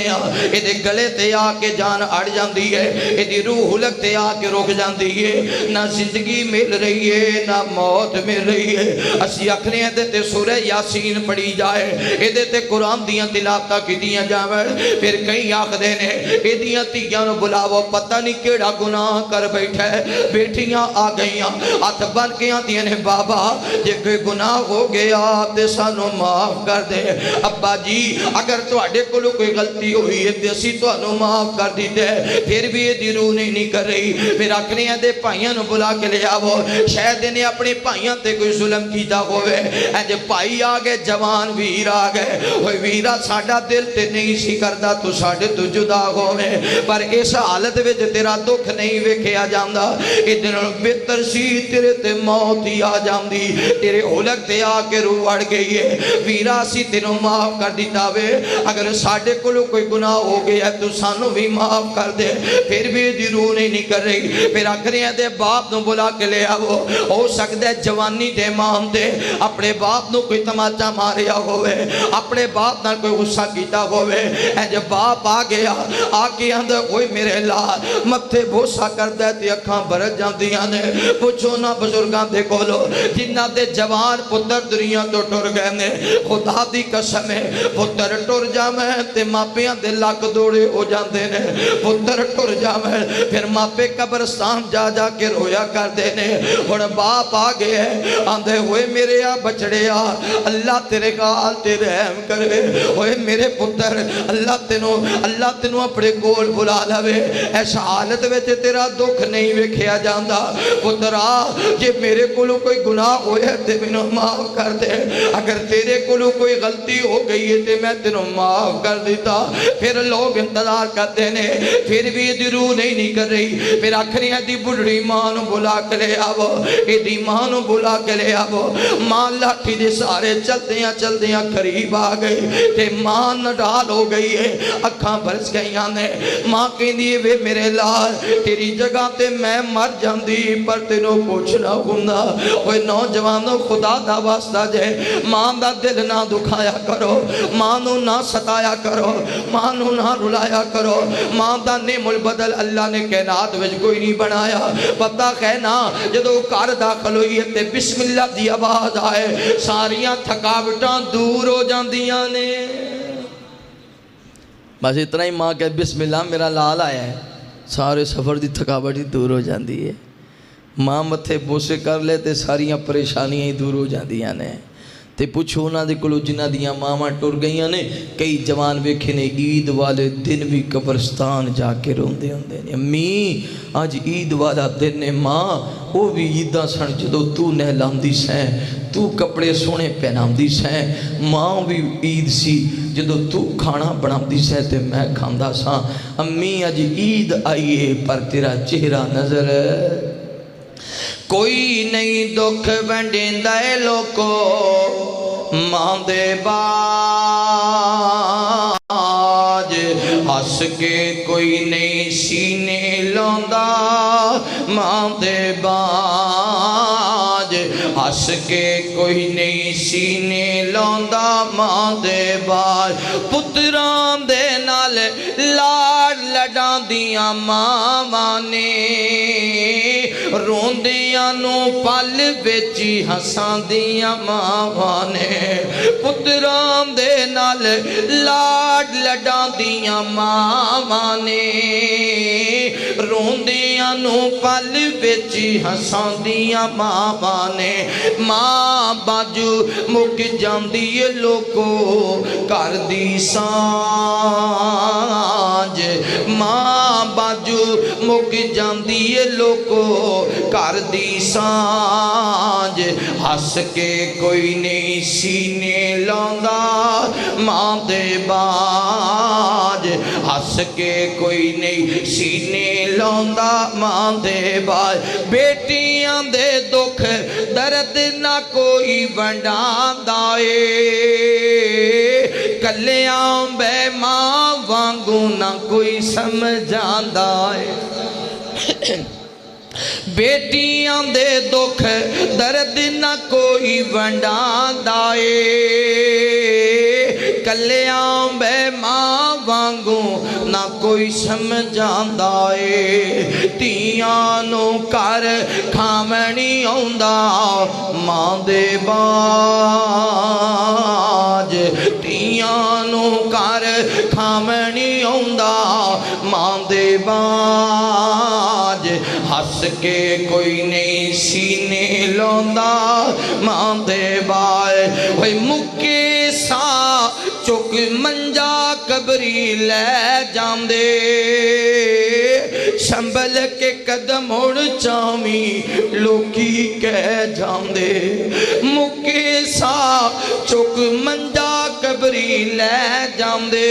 ہاں اے دے گلے تے آ کے جان اڑ جاندی ہے اے دی روح لگ تے آ کے رک جاندی ہے نہ زندگی مل رہی ہے نہ موت مل رہی ہے اسی آکھنے دے تے سورہ یاسین پڑھی جائے اے دے تے قرآن دیاں تلاوتاں کیتیاں جاویں پھر کئی آکھدے نے اے دیاں تیاں نو بلاو پتہ نہیں کیڑا گناہ کر بیٹھا ہے بیٹھیاں آ گئیاں ہاتھ بن کے آندیاں نے بابا جے کوئی گناہ ہو گیا تے سانو معاف کر دے ابا جی اگر تواڈے کولوں کوئی غلطی ہوئی ہے تے اسی تانوں معاف کر دیتے پھر بھی یہ دی روح نہیں کر رہی پھر آکھنے دے بھائیاں نو بلا کے لے آو شاید نے اپنے بھائیاں تے کوئی ظلم کیتا ہوئے اج بھائی آ گئے جوان ویر آ گئے اوے ویرا ساڈا دل تے نہیں سی کردا تو ساڈے تو جدا ہوئے پر اس حالت وچ تیرا دکھ نہیں ویکھیا جاندا ادن بہتر سی تیرے تے موت ہی آ جاندی تیرے ہولک تے آ کے روح اڑ گئی ہے ویرا سی تینوں معاف کر دیتا وے اگر ساڈے کولوں کوئی گناہ ہو گیا تو سانو بھی معاف کر دے پھر بھی دی روح نہیں کر رہی پھر آکھنے دے باپ نو بلا کے لے آو ہو سکدا ہے جوانی دے مان دے اپنے باپ نو کوئی تماچا ماریا ہوئے اپنے باپ نال کوئی غصہ کیتا ہوئے جب باپ آ گیا آکے اندر کوئی میرے لال متھے بوسا کر دے تے اکھاں برج جاندیاں نے پوچھو نا بزرگاں دے کولو جنہ دے جوان پتر دنیا تو ٹر گئے نے خدا دی قسم ہے پتر ٹر جاویں تے ماپیاں دے لک دوڑے ہو جاندے نے پتر ٹر جاویں پھر ماپے قبرستان جا جا کے رویا کر دے نے ہن باپ آ گئے آندے ہوئے میرے آ بچڑے آ اللہ تیرے گال تے رحم کرے ہوئے میرے پتر اللہ تینوں اپنے کول بلا لوے ایسا حالت وچ تیرا دکھ نہیں ویکھیا جاندا پترا جے میرے کولوں کوئی گناہ ہویا تے مینوں معاف کر دے اگر تیرے کولوں کوئی غلطی ہو گئی ہے تے میں تینوں معاف کر دیتا پھر لوگ انتظار کرتے نے پھر بھی دی روح نہیں کر رہی پھر آخری دی بڑھڑی ماں نو بلا کے لے آو دی ماں نو بلا کے لے آو ماں لاٹھی دے سارے چلدیاں قریب آ گئے تے ماں نڈال ہو گئی ہے اکھاں برس گئیاں نے ماں کہندی وے میرے لال تیری جگہ تے میں مر جاندی پر تینوں پوچھنا ہوندا اوے نوجوانوں خدا دا واسطہ جے ماں دا دل نہ دکھایا کرو ماں نو نہ ستایا کرو ماں نو نہ رلایا کرو ماں دا نعم البدل اللہ نے کائنات وچ کوئی نہیں بنایا پتہ ہے نا جدوں گھر داخل ہوئی تے بسم اللہ دی آواز آئے ساریاں تھکاوٹاں دور ہو جاندیاں نے بس اتنا ہی ماں کہ بسم اللہ میرا لال آیا ہے سارے سفر دی تھکاوٹ ہی دور ہو جاندی ہے ماں متھے بوسے کر لے تے ساریاں پریشانیاں ہی دور ہو جاندیاں نے تے پوچھو انہاں دے کولوں جنہاں دیاں ماواں ٹر گئیاں نے کئی جوان ویکھے نے عید والے دن بھی قبرستان جا کے روندے ہوندے نے امی اج عید والا دن نے ماں وہ بھی عیداں سن جدوں تو نہلاندی سیں تو کپڑے سونے پہناندی سیں ماں بھی عید سی جدوں تو کھانا بناندی سیں تے میں کھاندا ساں امی اج عید آئیے پر تیرا چہرہ نظر کوئی نہیں دکھ ونڈیندا اے لوکو ماں دے با ہس کے کوئی نہیں سینے لوندا ماں دے باج ہس کے کوئی نہیں سینے لوندا ماں دے باج پتراں دے نال لاڑ لڈاں دیاں ماں نے روندیاں نو پل ویچی ہساں دیاں ماں نے پتراں دے نال لاڑ لڈاں دیاں ماں نے روندیاں نو پل ویچی ہساں دیاں ماں نے ماں باجو مک جاندی لوکو کر دی سانج ماں باجو مک جاندی لوکو کر دی سانج ہس کے کوئی نہیں سینے لوندا ماں دے باج ہس کے کوئی نہیں سینے لوندا ماں دے باج بیٹیاں دے دکھ درد نہ کوئی ونڈاندا اے کلیاں بے ماں وانگو نہ کوئی سمجھاندا اے بیٹیاں دے دکھ درد نہ کوئی ونڈاندا اے کلیاں بے ماں وانگو نہ کوئی سمجھاندا اے تیاں نو کر کھاونی آوندا ماں دے باج تیاں نو کر کھاونی آوندا ماں دے باج ہس کے کوئی نہیں سینے لوندا ماں دے باج ہوئے مکے سا چک منجا قبری لے جاندے شنبل کے قدم اڑ چامی لوکی کہہ جاندے مکے سا چک منجا قبری لے جاندے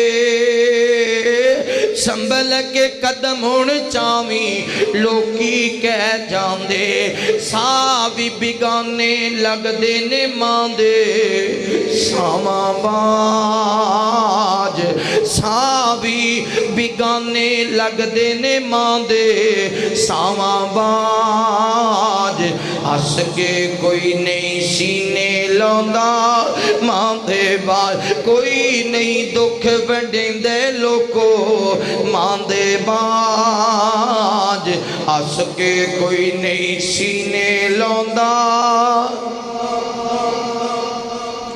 شنبل کے قدم اڑ چامی لوکی کہہ جاندے ساوی بگانے لگ دینے ماں دے ساواں باج ساوی بگانے لگ دینے ماں دے ساواں باج ہس کے کوئی نہیں سینے لوندا ماں دے باج کوئی نہیں دکھ ونڈیں دے لوکو ماں دے باج ہس کے کوئی نہیں سینے لوندا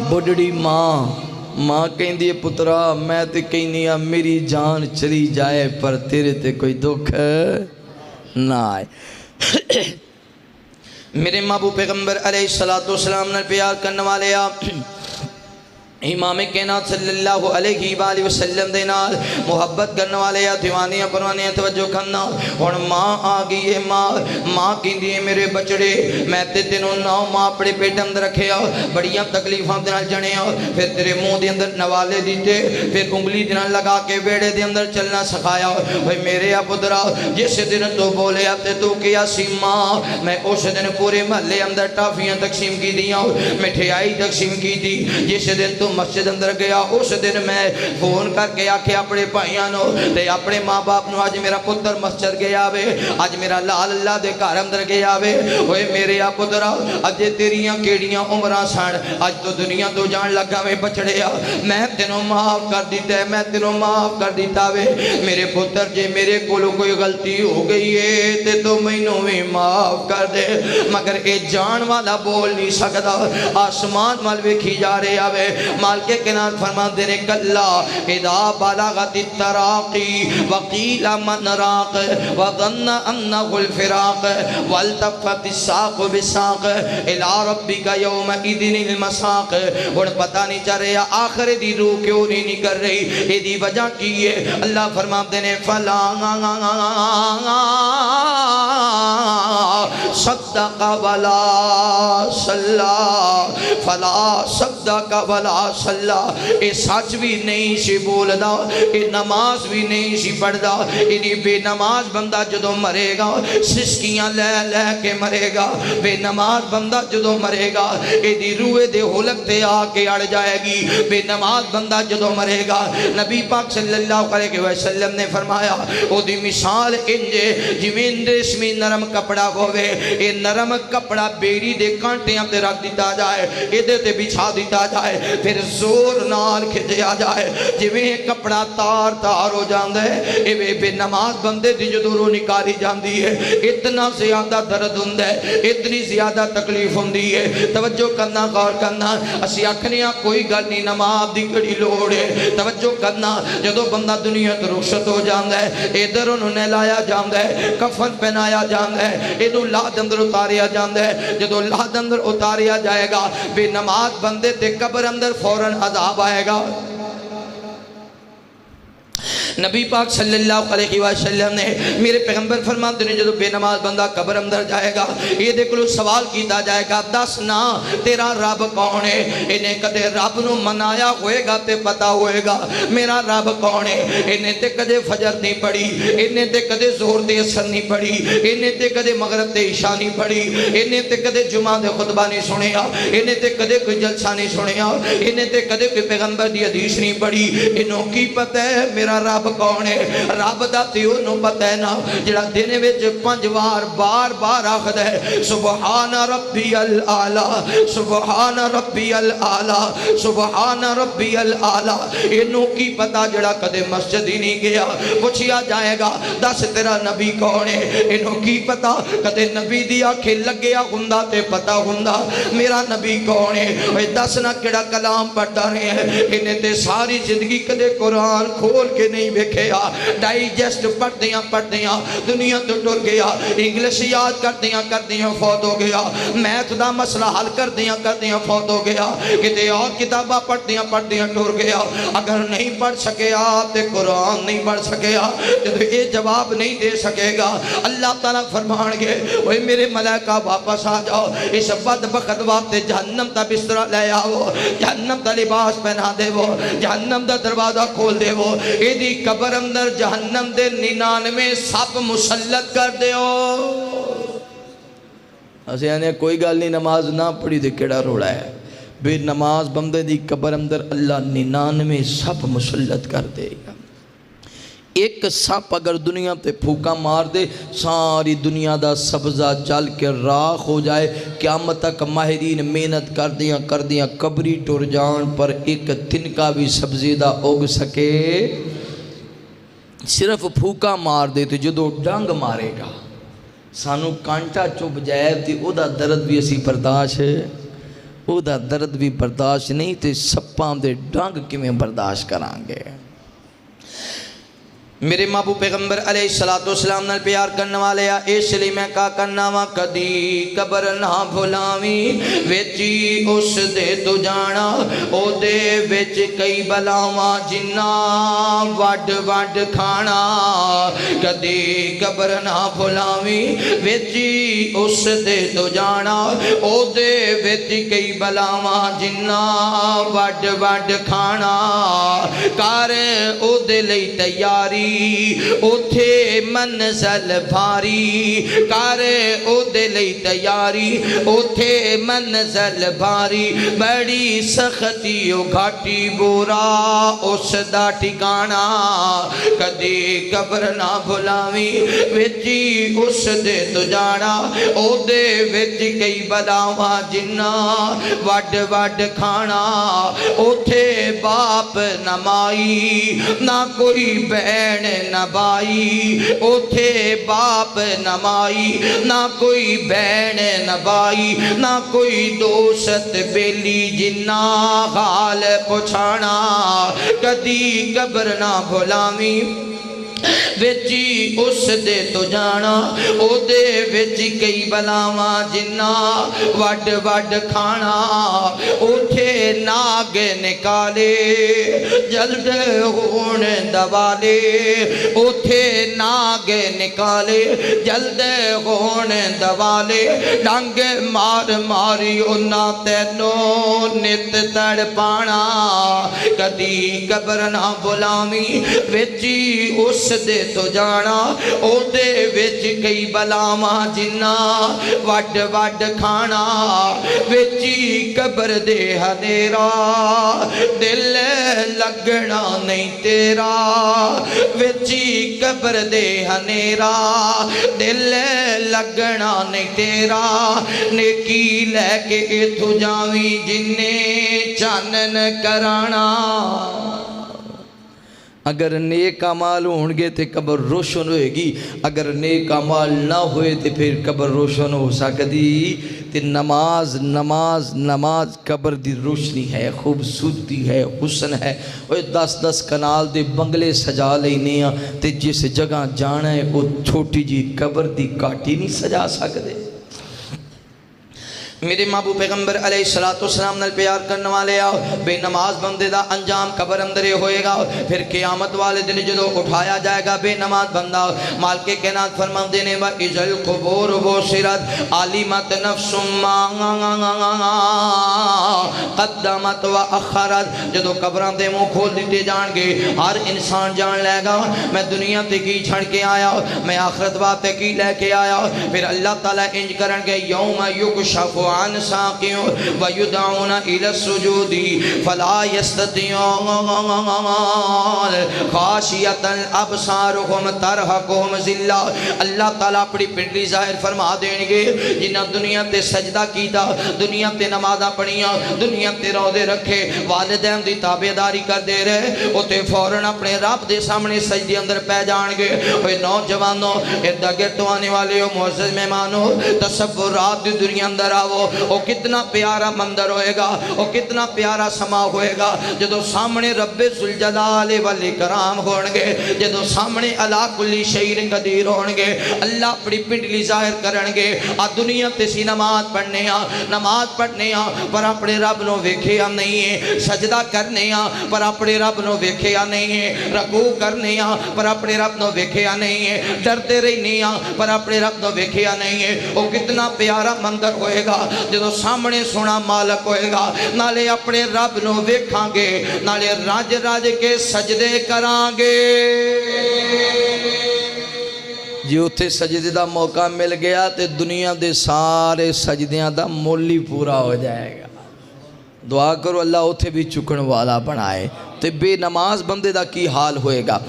بڑھڑی ماں کہندی ہے پترا میں تے کہنی ہاں میری جان چلی جائے پر تیرے تے کوئی دکھ نہ آئے میرے محبوب پیغمبر علیہ السلام نے پیار کرنے والے آپ امام کائنات صلی اللہ علیہ وآلہ وسلم دے نال محبت کرنے والے دیوانیاں پروانیاں توجہ کرنا اور ماں آگئی ہے ماں کہندی ہے میرے بچڑے میں تے تینوں نو ماں اپنے پیٹ اندر رکھے بڑیاں تکلیفاں دے نال جنے پھر تیرے منہ دے اندر نوالے دیتے پھر انگلی دے نال لگا کے بیڑے دے اندر چلنا سکھایا بھئی میرے پترا جس دن تو بولے تے تو کیا سی ماں میں اس دن پورے محلے اندر ٹافیاں تقسیم کی دیاں مٹھائی تقسیم کی دی جس دن تو مسجد اندر گیا اس دن میں فون کر کے آکھے اپنے بھائیاں نو تے اپنے ماں باپ نو آج میرا پتر مسجد گیا وے آج میرا لال اللہ دے گھر اندر گیا وے ہوئے میرے پترا اج تیریاں کیڑیاں عمراں سن اج تو دنیا تو جان لگا وے بچڑیا میں تینوں معاف کر دیتا ہے میں تینوں معاف کر دیتا وے میرے پتر جے میرے کولو کوئی غلطی ہو گئی ہے تے تو مینوں بھی معاف کر دے مگر اے جان والا بول نہیں سکدا آسمان وال ویکھی جا رہے آوے مالک کنات فرما دینے کلا اذا بلغت التراقی وقیل من راق وظن انه الفراق والتفت الساق بساق الى ربک یومئذ المساق اور پتہ نہیں چل رہا آخر دی روح کیوں نہیں کر رہی یہ دی وجہ کی ہے اللہ فرما دینے فلا صدق ولا صلی فلا صدق ولا صلی اے سچ بھی نہیں سی بولدا اے نماز بھی نہیں سی پڑھدا انہی بے نماز بندہ جدو مرے گا سسکیاں لے لے کے مرے گا بے نماز بندہ جدو مرے گا اے دی روئے دے حلق تے آ کے اڑ جائے گی بے نماز بندہ جدو مرے گا نبی پاک صلی اللہ علیہ وسلم نے فرمایا او دی مثال انجے جویں ریشمی نرم کپڑا ہوئے اے نرم کپڑا بیڑی دے کانٹیاں تے رکھ دیتا جائے ادھے تے بچھا دیتا جائے پھر زور نال کھچیا جائے جویں کپڑا تار تار ہو جاندے اے بے نماز بندے دی جدو رو نکالی جاندی ہے اتنا زیادہ درد ہوندہ ہے اتنی زیادہ تکلیف ہوندی ہے توجہ کرنا غور کرنا اسی آکھنیاں کوئی گل نہیں نماز دی کڑی لوڑ ہے توجہ کرنا جدو بندہ دنیا تو رخصت ہو جاندہ ہے ادھر انہوں نے لایا جاندہ ہے کفن پہنایا جاندہ ہے ادھو لاد اندر اتاریا جاندہ ہے جدو لاد اندر اتاریا جائے گا بے نماز بندے تے قبر اندر فوراً عذاب آئے گا نبی پاک صلی اللہ علیہ وسلم نے میرے پیغمبر فرماتے ہیں جدو بے نماز بندہ قبر اندر جائے گا یہ دیکھ لو سوال کیتا جائے گا دس نا تیرا رب کون ہے انہیں کدے رب نو منایا ہوئے گا تے پتا ہوئے گا میرا رب کون ہے انہیں تے کدے فجر نہیں پڑی انہیں تے کدے زور تے اثر نہیں پڑی انہیں تے کدے مغرب تے عشاء نہیں پڑی انہیں تے کدے جمعہ دے خطبہ نہیں سنیا انہیں تے کدے کوئی جلسہ نہیں سنیا انہیں تے کدے کوئی پیغمبر دی حدیث نہیں پڑی انہوں کی پتہ ہے میرا رب کون ہے رب دا تے انہوں پتہ ہے نا جڑا دینے وچ پنج بار بار آخد ہے سبحان ربی العالی سبحان ربی العالی سبحان ربی العالی انہوں کی پتہ جڑا کدے مسجد ہی نہیں گیا پوچھیا جائے گا دس تیرا نبی کون ہے انہوں کی پتہ کدے نبی دیا کھل لگیا ہندہ تے پتہ ہندہ میرا نبی کون ہے دس نہ کڑا کلام پڑھتا رہے ہیں انہیں تے ساری زندگی کدے قرآن کھول کے نہیں بکھیا ڈائیجسٹ پڑھ دیاں دنیا تو ٹر گیا انگلش یاد کر دیاں فوت ہو گیا میتھ دا مسئلہ حل کر دیاں فوت ہو گیا کتے اور کتابہ پڑھ دیاں ٹر گیا اگر نہیں پڑھ سکیا تے قرآن نہیں پڑھ سکیا تو یہ جواب نہیں دے سکے گا اللہ تعالیٰ فرمان گے وہی میرے ملائکہ واپس آ جاؤ اس بدبخت وقت جہنم تا بسترہ لے آؤ جہنم تا لباس پہنا دے وہ جہنم دا دروازہ کھول دے وہ ایدی قبر اندر جہنم دے 99 سب مسلط کر دے ہو اسے یعنی کوئی گل نہیں نماز نہ پڑھی دے کیڑا روڑا ہے بے نماز بندے دی قبر اندر اللہ 99 سب مسلط کر دے گا ایک سپ اگر دنیا تے پھوکا مار دے ساری دنیا دا سبزہ جل کے راکھ ہو جائے قیامت تک ماہرین محنت کر دیاں قبری ٹر جان پر ایک تنکا بھی سبزی دا اگ سکے صرف پھوکا مار دے تو جدو ڈنگ مارے گا سانو کانٹا چوب جائے تے او دا درد بھی اسی برداشت ہے او دا درد بھی برداشت نہیں تے سپاں دے ڈنگ کیویں برداشت کران گے میرے محبوب پیغمبر علیہ السلام نال پیار کرنے والے اس لیے میں کہا کرنا وا کدی قبر نہ بھلاویں وچی اس دے تو جانا او دے وچ کئی بلاواں جنہ وڈ کھانا کدی قبر نہ بھلاویں وچی اس دے تو جانا او دے وچ کئی بلاواں جنہ وڈ کھانا کر او دے لئی تیاری اوتھے منزل بھاری کر او دے لئی تیاری اوتھے منزل بھاری بڑی سختی او گھاٹی بورا اس دا ٹھکانا کدی قبر نہ بھلاویں وچی اس دے تو جانا او دے وچ کئی بلاواں جنہ وڈ کھانا اوتھے باپ نہ مائی نہ کوئی بہن نہ بائی اوتھے باپ نہ مائی نہ کوئی بہن نہ بائی نہ کوئی دوست بیلی جنہ حال پوچھانا کدی قبر نہ بھلاویں وچی اس دے تو جانا او دے وچی کئی بلاواں جنہ وڈ وڈ کھانا اوٹھے ناگ نکالے جلد ہون دوالے اوٹھے ناگ نکالے جلد ہون دوالے ڈنگ مار ماری انہاں تینوں نت تڑ پانا کدی قبر نہ بلاویں وچی اس دے تو جانا او دے وچ کئی بلاواں جنہ وڈ وڈ کھانا وچی قبر دے ہنیرا دل لگنا نہیں تیرا وچی قبر دے ہنیرا دل لگنا نہیں تیرا نیکی لے کے اتھو جاویں جنہیں چانن کرانا اگر نیک اعمال ہوں گے تو قبر روشن ہوئے گی اگر نیک اعمال نہ ہوئے تو پھر قبر روشن ہو سکتی تے نماز نماز نماز قبر دی روشنی ہے خوبصورتی ہے حسن ہے وہ 10 کنال دے بنگلے سجا لینے ہیں تے جس جگہ جانا ہے وہ چھوٹی جی قبر دی کاٹی نہیں سجا سکتے میرے محبوب پیغمبر علیہ السلام نال پیار کرنے والے آؤ بے نماز بندے دا انجام قبر اندرے ہوئے گا پھر قیامت والے دن جدو اٹھایا جائے گا بے نماز بندہ مالک کائنات فرمان دینے وَإِذَا الْقُبُورُ بُعْثِرَتْ عَلِمَتْ نَفْسٌ مَّا قَدَّمَتْ وَأَخَّرَتْ جدو قبران دے منہ کھول دیتے جان گے ہر انسان جان لے گا میں دنیا تے کی چھڑ کے آیا میں آخرت باتے کی لے کے آیا پھر اللہ تعالیٰ انج کرن گے یوم یکشف عن ساقیوں ویدعون الى السجود فلا یستطیعون خاشیتا ابصارهم ترحقهم ذلہ اللہ تعالیٰ اپنی پنڈلی ظاہر فرما دیں گے جنہاں دنیا تے سجدہ کیتا دنیا تے نمازہ پڑھیاں دنیا تے روزے رکھے والدین دی تابعداری کر دے رہے وہ تے فوراں اپنے رب دے سامنے سجدے اندر پہ جان گے اوہ نوجوانوں ادھر تو آنے والے ہو معزز مہمانوں تصورات دی دنیا اندر آو وہ کتنا پیارا مندر ہوئے گا وہ کتنا پیارا سما ہوئے گا جدو سامنے رب ذوالجلال والاکرام ہونگے جدو سامنے اللہ کلی شعیر قدیر ہونگے اللہ اپنی پنڈلی ظاہر کرنگے آ دنیا تیسی نماز پڑھنے پر اپنے رب نو ویکھے نہیں ہے سجدہ کرنے پر اپنے رب نو ویکھے نہیں ہے رکوع کرنے پر اپنے رب نو ویکھے نہیں ہے ڈرتے رہنے پر اپنے رب نو ویکھے نہیں ہے وہ کتنا پیارا مندر ہوئے گا جدو سامنے سونا مالک ہوئے گا نالے اپنے رب نو ویکھاں گے نالے راج راج کے سجدے کران گے جی اتھے سجدے دا موقع مل گیا تے دنیا دے سارے سجدیاں دا مولی پورا ہو جائے گا دعا کرو اللہ اتھے بھی چکن والا بنائے تے بے نماز بندے دا کی حال ہوئے گا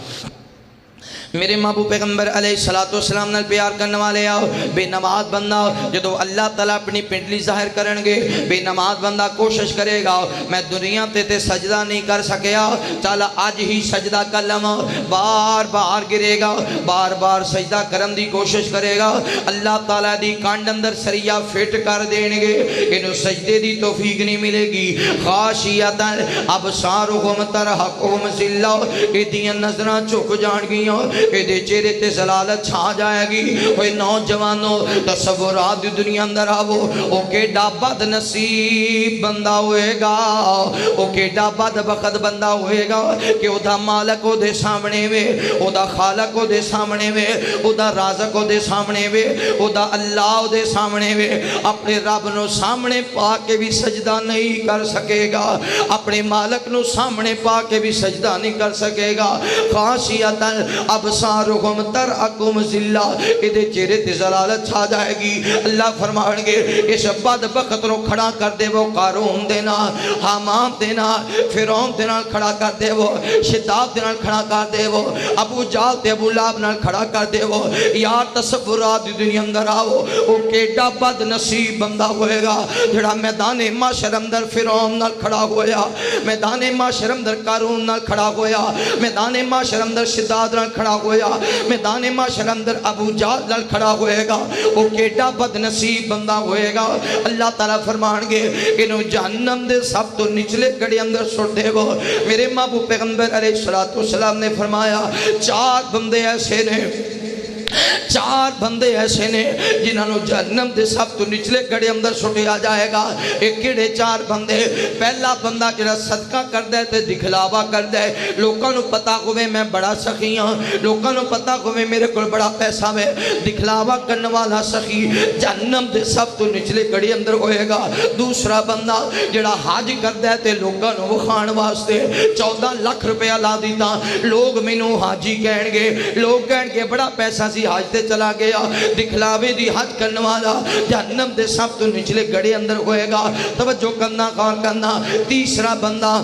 میرے محبوب پیغمبر علیہ السلام نال پیار کرنے والے آؤ بے نماز بندہ جدو اللہ تعالیٰ اپنی پنڈلی ظاہر کرنگے بے نماز بندہ کوشش کرے گا میں دنیا تے سجدہ نہیں کر سکیا چالا آج ہی سجدہ کر لما بار بار گرے گا بار بار سجدہ کرن دی کوشش کرے گا اللہ تعالیٰ دی کانڈ اندر سریعہ فٹ کر دینگے انہوں سجدے دی توفیق نہیں ملے گی خاشیتا ابصارهم ترحقهم ذلہ ایدیاں نظرہ چک جان گیاں دے چہرے تے زلالت چھا جائے گی اوہ نوجوانوں تصورات دی دنیا اندر آو او کیڑا بد نصیب بندہ ہوئے گا او کیڑا بد بخت بندہ ہوئے گا کہ او دا مالک او دے سامنے وے او دا خالق او دے سامنے وے او دا رازق او دے سامنے وے او دا اللہ او دے سامنے وے اپنے رب نو سامنے پا کے بھی سجدہ نہیں کر سکے گا اپنے مالک نو سامنے پا کے بھی سجدہ نہیں کر سکے گا خاشیتا ابصارهم ترحقهم ذلہ ادھے چہرے تے زلالت چھا جائے گی اللہ فرمانگے اس بد بخت رو کھڑا کر دے وہ قارون دینا حامان دینا فرعون دینا کھڑا کر دے وہ شداد دینا کھڑا کر دے وہ ابو جال تے ابو لاب نال کھڑا کر دے وہ یار تصورات دنیا اندر آؤ وہ کیڑا بد نصیب بندہ ہوئے گا جڑا میدان معاشر اندر فرعون نال کھڑا ہویا میدان معاشر اندر قارون نال کھڑا ہویا میدان معاشر اندر شداد نال کھڑا ہویا میدان محشر اندر ابو جہل نال کھڑا ہوئے گا وہ کیڑا بد نصیب بندہ ہوئے گا اللہ تعالیٰ فرمان گے انہوں جہنم دے سب تو نچلے گڑے اندر سٹ دے گا میرے محبوب پیغمبر علیہ السلام نے فرمایا چار بندے ایسے نے چار بندے ایسے نے جنہاں نو جہنم دے سب تو نچلے گڑے اندر سٹیا جائے گا ایک کیڑے چار بندے پہلا بندہ جڑا صدقہ کر دے تے دکھلاوا کر دے لوکاں نو پتہ ہوئے میں بڑا سخی ہاں لوکاں نو پتہ ہوئے میرے کول بڑا پیسہ ہے دکھلاوا کرنے والا سخی جہنم دے سب تو نچلے گڑے اندر ہوئے گا دوسرا بندہ جڑا حج کر دے تے لوکاں نو وکھان واسطے 14 لاکھ روپیہ لا دیتا لوگ مینوں حاجی کہن گے لوگ کہن گے بڑا پیسہ سی حج تے چلا گیا دکھلاوے دی حج کرنے والا جہنم دے سب تو نچلے گڑے اندر ہوئے گا توجہ کرنا غور کرنا تیسرا بندہ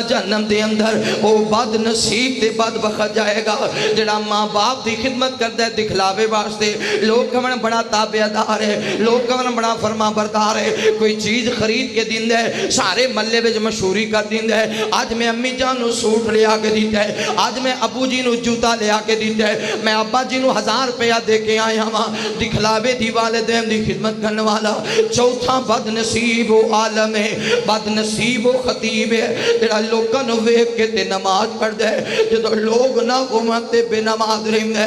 جہنم دے اندر وہ بد نصیب تے بد بخت جائے گا جڑا ماں باپ دی خدمت کردہ دکھلاوے واسطے لوگ کمن بڑا تابعدار ہے لوگ کمن بڑا فرما بردار ہے کوئی چیز خرید کے دین دے سارے ملے بچ مشہوری کر دین دے آج میں امی جان نو سوٹ لیا کے دیتا ہے آج میں ابو جی نو جوتا لیا کے دیتا ہے میں ابا جی نو 1000 روپیہ دے کے آیا ہاں دکھلاوے دی والدین دی خدمت کرنے والا چوتھا بد نصیب و عالم ہے بد نصیب و خطیب ہے جڑا لوگاں نو ویکھ کے تے نماز پڑھ دے جدو لوگ نہ گھومتے بے نماز رہندے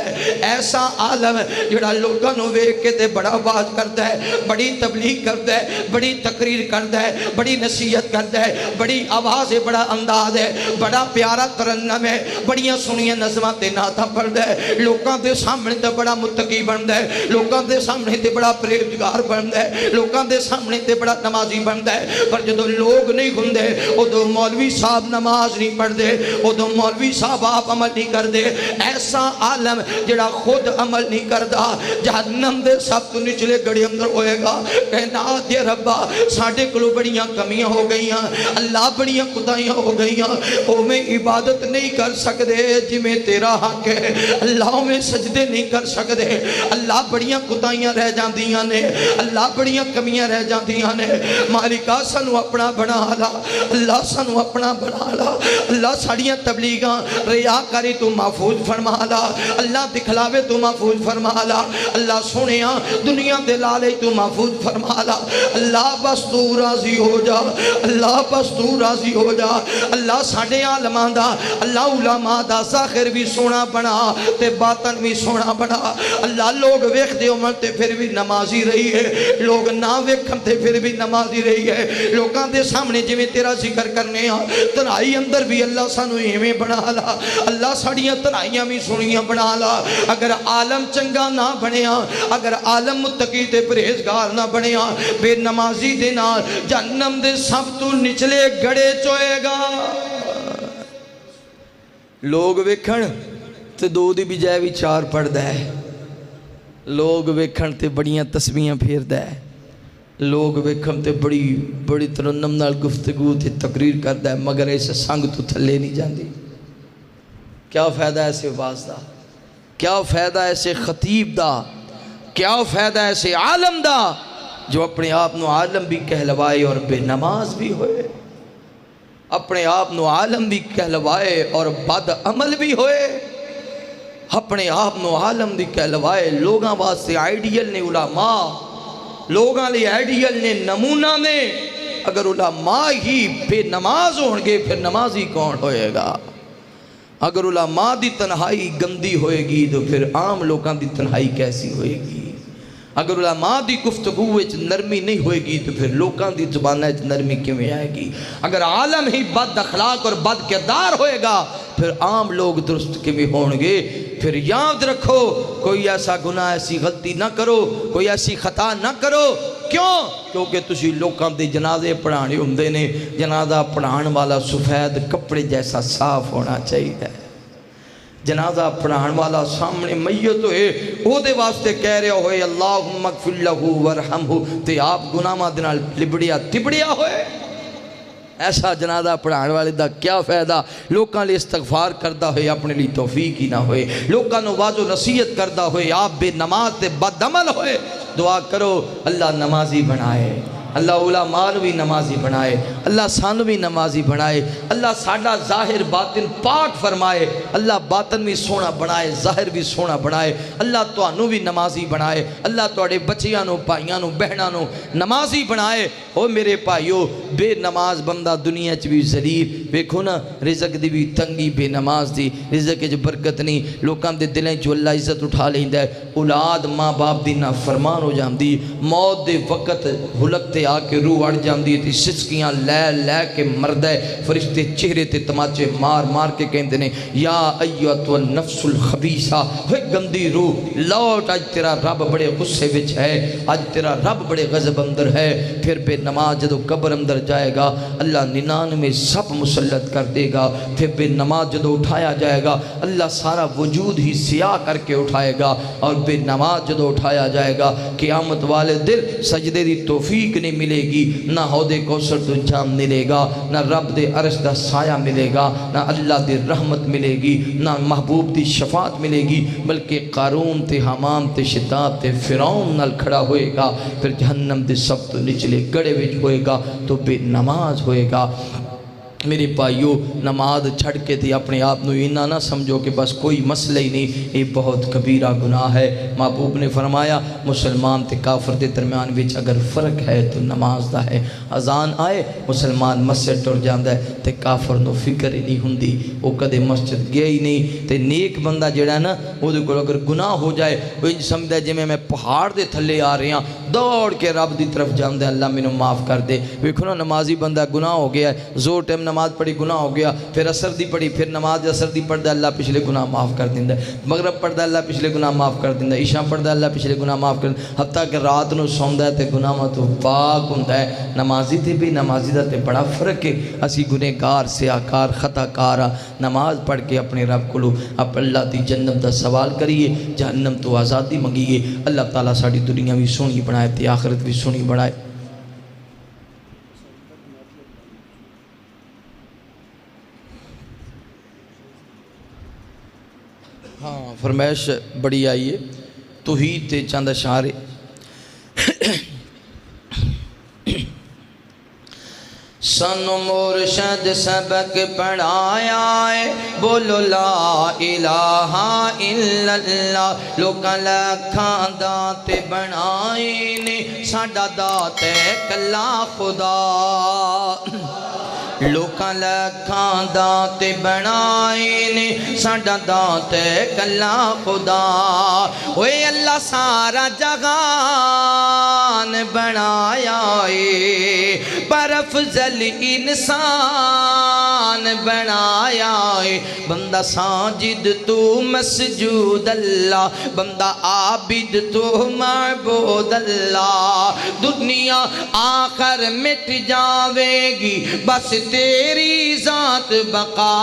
ایسا عالم جڑا لوگاں نو ویکھ کے تے بڑا واز کردا ہے بڑی تبلیغ کردا ہے بڑی تقریر کردا ہے بڑی نصیحت کردا ہے بڑی آواز ہے بڑا انداز ہے بڑا پیارا ترنم ہے بڑیاں سنیاں نظماں تے نعتاں پڑھدا ہے لوگاں دے سامنے تے بڑا متقی بندا ہے لوگاں دے سامنے تے بڑا پرہیزگار بندا ہے لوگاں دے سامنے تے بڑا نمازی بندا ہے پر جدو لوگ نہیں ہوندے ادو مولوی صاحب نماز نہیں پڑھ دے ادو مولوی صاحب آپ عمل نہیں کر دے ایسا عالم جڑا خود عمل نہیں کردا جہنم دے سب تو نچلے گڑے اندر ہوئے گا کہنا دے ربا ساڑھے کلو بڑیاں کمیاں ہو گئیاں اللہ بڑیاں خدایاں ہو گئیاں او میں عبادت نہیں کر سکدے جی میں تیرا حق ہے اللہ میں سجدے نہیں کر سکدے اللہ بڑیاں خدایاں رہ جاندیاں نے اللہ بڑیاں کمیاں رہ جاندیاں نے مالکہ سنو اپنا بنا لا اللہ سنو اپنا بنا لا اللہ ساڑیاں تبلیغاں ریاکاری تو محفوظ فرما لا اللہ دکھلاوے تو محفوظ فرما لا اللہ سنیاں دنیا دے لالے تو محفوظ فرما لا اللہ بس تو راضی ہو جا اللہ بس تو راضی ہو جا اللہ ساڑے عالمان دا اللہ علماء دا ظاہر بھی سونا بنا تے باطن بھی سونا بنا اللہ لوگ ویکھ دے عمر تے پھر بھی نمازی رہی ہے لوگ نہ ویکھن تے پھر بھی نمازی رہی ہے لوگاں دے سامنے جویں تیرا ذکر کرنے ہاں تنہائی اندر بھی اللہ سانو ایویں بنا لا اللہ ساڑیاں تنہائیاں بھی سنیاں بنا لا اگر عالم چنگا نہ بنیا اگر عالم متقی تے پرہیزگار نہ بنیا بے نمازی دے نال جہنم دے سب تو نچلے گڑے چوئے گا لوگ ویکھن تے دو دی بجائے بھی 4 پڑھ دے لوگ ویکھن تے بڑیاں تسبیحاں پھیر دے لوگ ویکھن تے بڑی ترنم نال گفتگو تے تقریر کردا ہے مگر ایسے سنگ تو تھلے نہیں جاندی کیا فائدہ ایسے واز دا کیا فائدہ ایسے خطیب دا کیا فائدہ ایسے عالم دا جو اپنے آپ نو عالم بھی کہلوائے اور بے نماز بھی ہوئے اپنے آپ نو عالم بھی کہلوائے اور بد عمل بھی ہوئے اپنے آپ نو عالم بھی کہلوائے لوگاں واسطے آئیڈیل نے علماء لوگاں لئے آئیڈیل نے نمونہ نے اگر علماء ہی بے نماز ہونگے پھر نمازی کون ہوئے گا اگر علماء دی تنہائی گندی ہوئے گی تو پھر عام لوگاں دی تنہائی کیسی ہوئے گی اگر علماء دی گفتگو وچ نرمی نہیں ہوئے گی تو پھر لوگاں دی زبانہ وچ نرمی کیوں آئے گی اگر عالم ہی بد اخلاق اور بد کردار ہوئے گا پھر عام لوگ درست کیوں ہونگے پھر یاد رکھو کوئی ایسا گناہ ایسی غلطی نہ کرو کوئی ایسی خطا نہ کرو کیوں کیونکہ تسی لوگاں دے جنازے پڑھانے ہوندے نے جنازہ پڑھان والا سفید کپڑے جیسا صاف ہونا چاہیے جنازہ پڑھان والا سامنے میت ہوئے او دے واسطے کہہ رہے ہوئے اللہم اغفر لہو ورحمہو تے آپ گناہ دنال لبڑیا تبڑیا ہوئے ایسا جنازہ پڑھان والے دا کیا فائدہ لوکاں لئے استغفار کردہ ہوئے اپنے لئے توفیق ہی نہ ہوئے لوکاں نو واضح نصیحت کردہ ہوئے آپ بے نماز تے بد عمل ہوئے دعا کرو اللہ نمازی بنائے اللہ علماء بھی نمازی بنائے، اللہ سانو بھی نمازی بنائے، اللہ ساڈا ظاہر باطن پاک فرمائے، اللہ باطن بھی سونا بنائے، ظاہر بھی سونا بنائے، اللہ تانوں بھی نمازی بنائے، اللہ تواڈے بچیاں نو بھائیاں نو بہناں نو نمازی بنائے۔ او میرے بھائیو، بے نماز بندہ دنیا چ بھی ذلیل، ویکھو نا رزق دی بھی تنگی بے نماز دی، رزق وچ برکت نہیں، لوکاں دے دلیں چ اللہ عزت اٹھا لیندا ہے، اولاد ماں باپ دی نافرمان ہو جاندی، موت دے وقت حلق تے آ کے روح اڑ جاندی تے سسکیاں لے لے کے مردا ہے، فرشتے چہرے تے تماچے مار مار کے کہندے نے یا ایتھو النفس الخبیثہ، ہوئے گندی روح لوٹ، اج تیرا رب بڑے غصے وچ ہے، اج تیرا رب بڑے غضب اندر ہے۔ پھر بے نماز جدو قبر اندر جائے گا اللہ 99 سب مسلط کر دے گا، پھر بے نماز جدو اٹھایا جائے گا اللہ سارا وجود ہی سیاہ کر کے اٹھائے گا، اور بے نماز جدو اٹھایا جائے گا قیامت والے دل سجدے دی توفیق نہیں ملے گی، نہ حوض کوثر تو جام ملے گا، نہ رب دے عرش دا سایہ ملے گا، نہ اللہ دی رحمت ملے گی، نہ محبوب دی شفاعت ملے گی، بلکہ قارون تے حامان تے شداد تے فرعون نال کھڑا ہوئے گا، پھر جہنم دے سب تو نچلے گڑے وچ ہوئے گا تو بے نماز ہوئے گا۔ میرے بھائیو، نماز چھڑ کے تھی اپنے آپ نو اینا نہ سمجھو کہ بس کوئی مسئلہ ہی نہیں، یہ بہت کبیرہ گناہ ہے۔ محبوب نے فرمایا مسلمان تے کافر دے درمیان وچ اگر فرق ہے تو نماز دا ہے۔ اذان آئے مسلمان مسجد ٹر جاندہ ہے تے کافر نو فکر ہی نہیں ہوندی، وہ کدے مسجد گیا ہی نہیں۔ تے نیک بندہ جڑا ہے نا وہ دے کو اگر گناہ ہو جائے وہ انج سمجھدا ہے جویں میں پہاڑ دے تھلے آ رہے ہیں، دوڑ کے رب دی طرف جاندہ ہے اللہ مینوں معاف کر دے۔ ویکھو نا نمازی بندہ گناہ ہو گیا ہے، زور ٹائم نماز پڑھی گناہ ہو گیا، پھر عصر دی پڑھی، پھر نماز عصر دی پڑھدا اللہ پچھلے گناہ معاف کر دیندا ہے، مغرب پڑھدا اللہ پچھلے گناہ معاف کر دیندا ہے، عشاء پڑھدا اللہ پچھلے گناہ معاف کر دیندا ہے، حتیٰ کہ رات نو سوندا ہے تے گناہاں تو پاک ہوندا ہے۔ نمازی تے بھی نمازی دا تے بڑا فرق ہے، اسی گنہگار سیاہکار خطا کار نماز پڑھ کے اپنے رب کولو اپ اللہ دی جنت دا سوال کریے، جہنم تو آزادی منگیے۔ اللہ تعالیٰ ساڈی دنیا بھی سونی بنائے تے آخرت بھی سونی بنائے۔ ہاں فرمائش بڑی آئی ہے، توحید تے چند اشعار سانو مرشد سبق پڑھایا ہے، بولو لا الہ الا اللہ، لوکاں لکھاں دات بنائے نے، ساڈا دات ہے کلا خدا۔ لوکاں لکھاں دات بنائے نے، ساڈا دات ہے کلا خدا۔ اوے اللہ سارا جہان بنایا ہے، پر افضل انسان بنایا ہے۔ بندہ ساجد تو مسجود اللہ، بندہ عابد تو معبود اللہ۔ دنیا آخر مٹ جاوے گی، بس تیری ذات بقا۔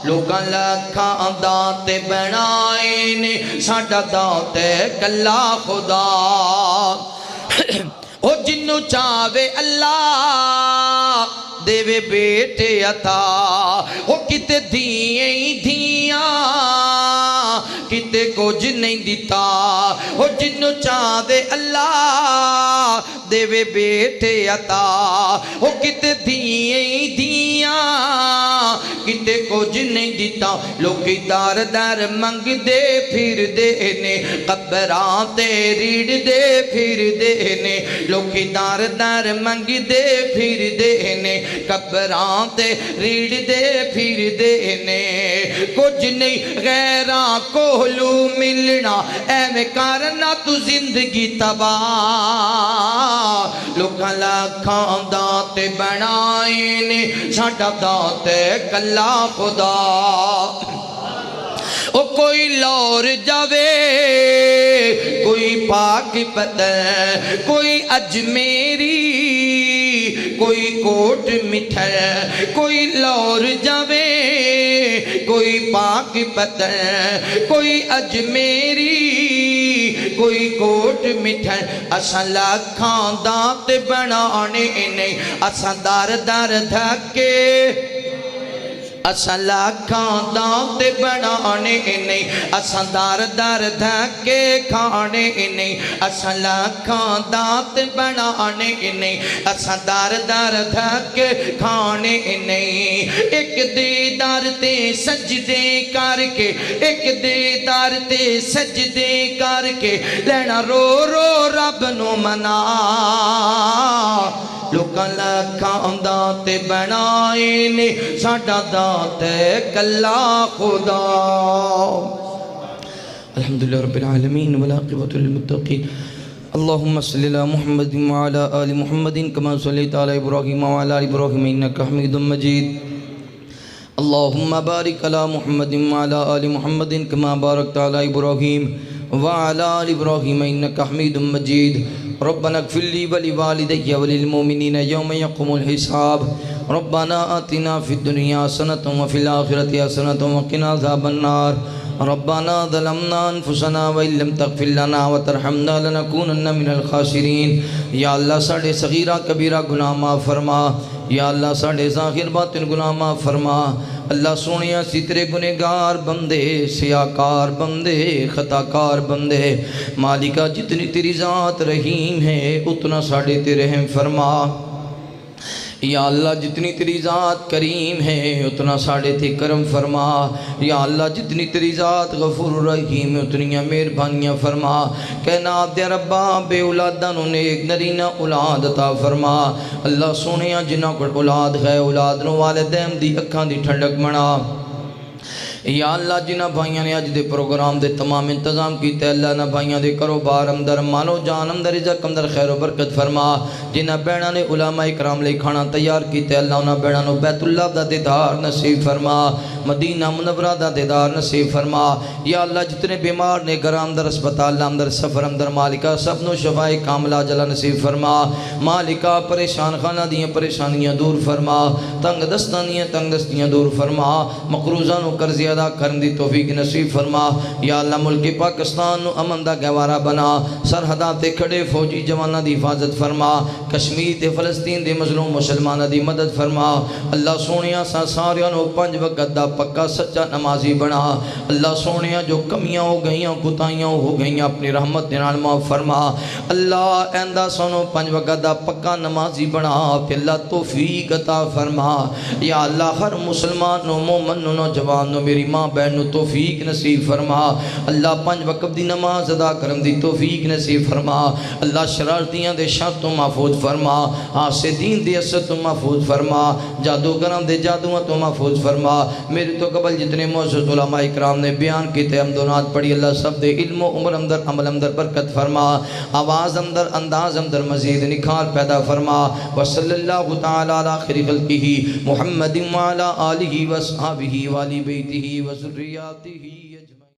لوکاں لکھاں دات بنائے نے، ساڈا دات ہے کلا خدا۔ او جنوں چاہے اللہ دیوے بیٹے عطا، او کتے دیئیں ہی دیاں کتے کچھ نہیں دیتا۔ او جنوں چاہے اللہ دیوے بیٹے عطا، او کتے دیئیں ہی دیاں کتے کچھ نہیں دیتا۔ لوکی دار دار منگ دے پھر دے نے، قبراں تے ریڑھ دے پھر دے نے۔ لوکی دار دار منگ دے پھر دے نے، قبراں تے ریڑھ دے پھر دے نے۔ کچھ نہیں غیراں کولو ملنا، ایویں کرنا تو زندگی تباہ۔ لوکاں لکھاں دات بنائے نے، ساڈا دات ہے کلا خدا۔ او کوئی لور جاوے کوئی پاک پتہ، کوئی اجمیری کوئی کوٹ مٹھائے، کوئی لور جاوے کوئی پاک پتہ، کوئی اجمیری کوئی کوٹ مٹھائے۔ اساں لکھاں دات بنانے نہیں، اساں دار دار دھکے اساں لاکھاں دانتے بنانے نہیں اساں دار دار دھکے کھانے نہیں اساں لاکھاں دانتے بنانے نہیں اساں دار دار دھکے کھانے نہیں ایک دیدار تے سجدے کر کے ایک دیدار تے سجدے کر کے لینا رو رو رب نو منا لوکاں لاکھاں دانتے بنائے نے ساڈا دانتے کلا خدا الحمدللہ رب العالمین والعاقبۃ للمتقین اللهم صل على محمد وعلى آل محمد كما صليت على إبراهيم وعلى آل إبراهيم إنك حميد مجيد اللهم بارك على محمد وعلى آل محمد كما باركت على إبراهيم وعلى آل إبراهيم إنك حميد مجيد ربنا اغفر لي ولوالدي وللمؤمنين يوم يقوم الحساب ربنا آتنا في الدنيا حسنة وفي الآخرة حسنة وقنا عذاب النار ربنا ظلمنا انفسنا وإن لم تغفر لنا وترحمنا لنكونن من الخاسرين یا اللہ ساڑھے صغیرہ کبیرہ گناہ معاف فرما یا اللہ ساڑھے ظاہر باطن گناہ معاف فرما اللہ سونیا سی تیرے گنہگار بندے سیاکار بندے خطاکار بندے مالکہ جتنی تیری ذات رحیم ہے اتنا ساڑھے تیرے رحم فرما یا اللہ جتنی تیری ذات کریم ہے اتنا ساڑھے تے کرم فرما یا اللہ جتنی تیری ذات غفور رحیم اتنی مہربانیاں فرما کہنا دے ربا بے اولاداں نو نیک نرینہ اولاد عطا فرما اللہ سونیا جنہ کو اولاد ہے اولاد نو والدین دی اکھاں دی ٹھنڈک بنا یا اللہ جنہ بھائیاں نے آج دے پروگرام دے تمام انتظام کیتے اللہ نہ بھائیاں دے کاروبار اندر مالو جان اندر رزق اندر خیر و برکت فرما جنہ بیڑا نے علماء اکرام لے کھانا تیار کیتے اللہ انہ بیڑا نو بیت اللہ دا دیدار نصیب فرما مدینہ منورہ دا دیدار نصیب فرما یا اللہ جتنے بیمار نے گھر اندر اسپتال اندر سفر اندر مالکہ سب نو شفاء کاملہ جلا نصیب فرما مالکہ پریشان خانہ دیاں پریشانیاں دور فرما تنگ دستیاں دور فرما مقروضاں نو قرض ادا کرن دی توفیق نصیب فرما یا اللہ ملک پاکستان نو امن دا گوارا بنا سرحداں تے کھڑے فوجی جوانہ دی حفاظت فرما کشمیر تے فلسطین دے مظلوم مسلمانہ دی مدد فرما اللہ سونیا سا ساریاں نو 5 وقت دا پکا سچا نمازی بنا اللہ سونیا جو کمیاں ہو گئیاں کوتاہیاں ہو گئیاں اپنی رحمت دے نال معاف فرما اللہ ایندہ سانو 5 وقت دا پکا نمازی بنا تے اللہ توفیق عطا فرما یا اللہ ہر مسلمان نو مومن نو نوجوان نو میری ماں بہن نو توفیق نصیب فرما اللہ 5 وقت دی نماز ادا کرن دی توفیق نصیب فرما اللہ شرارتیاں دے شر تو محفوظ فرما حاسدین دے حسد تو محفوظ فرما جادوگراں دے جادووں تو محفوظ فرما میرے تو قبل جتنے معزز علماء اکرام نے بیان کیتے حمدونات پڑھی اللہ سب دے علم و عمر اندر عمل اندر برکت فرما آواز اندر انداز اندر مزید نکھار پیدا فرما وصلی اللہ تعالی علی خیر خلقہ محمد وعلی آلہ وصحابہ والی بیتہ وذریاتہ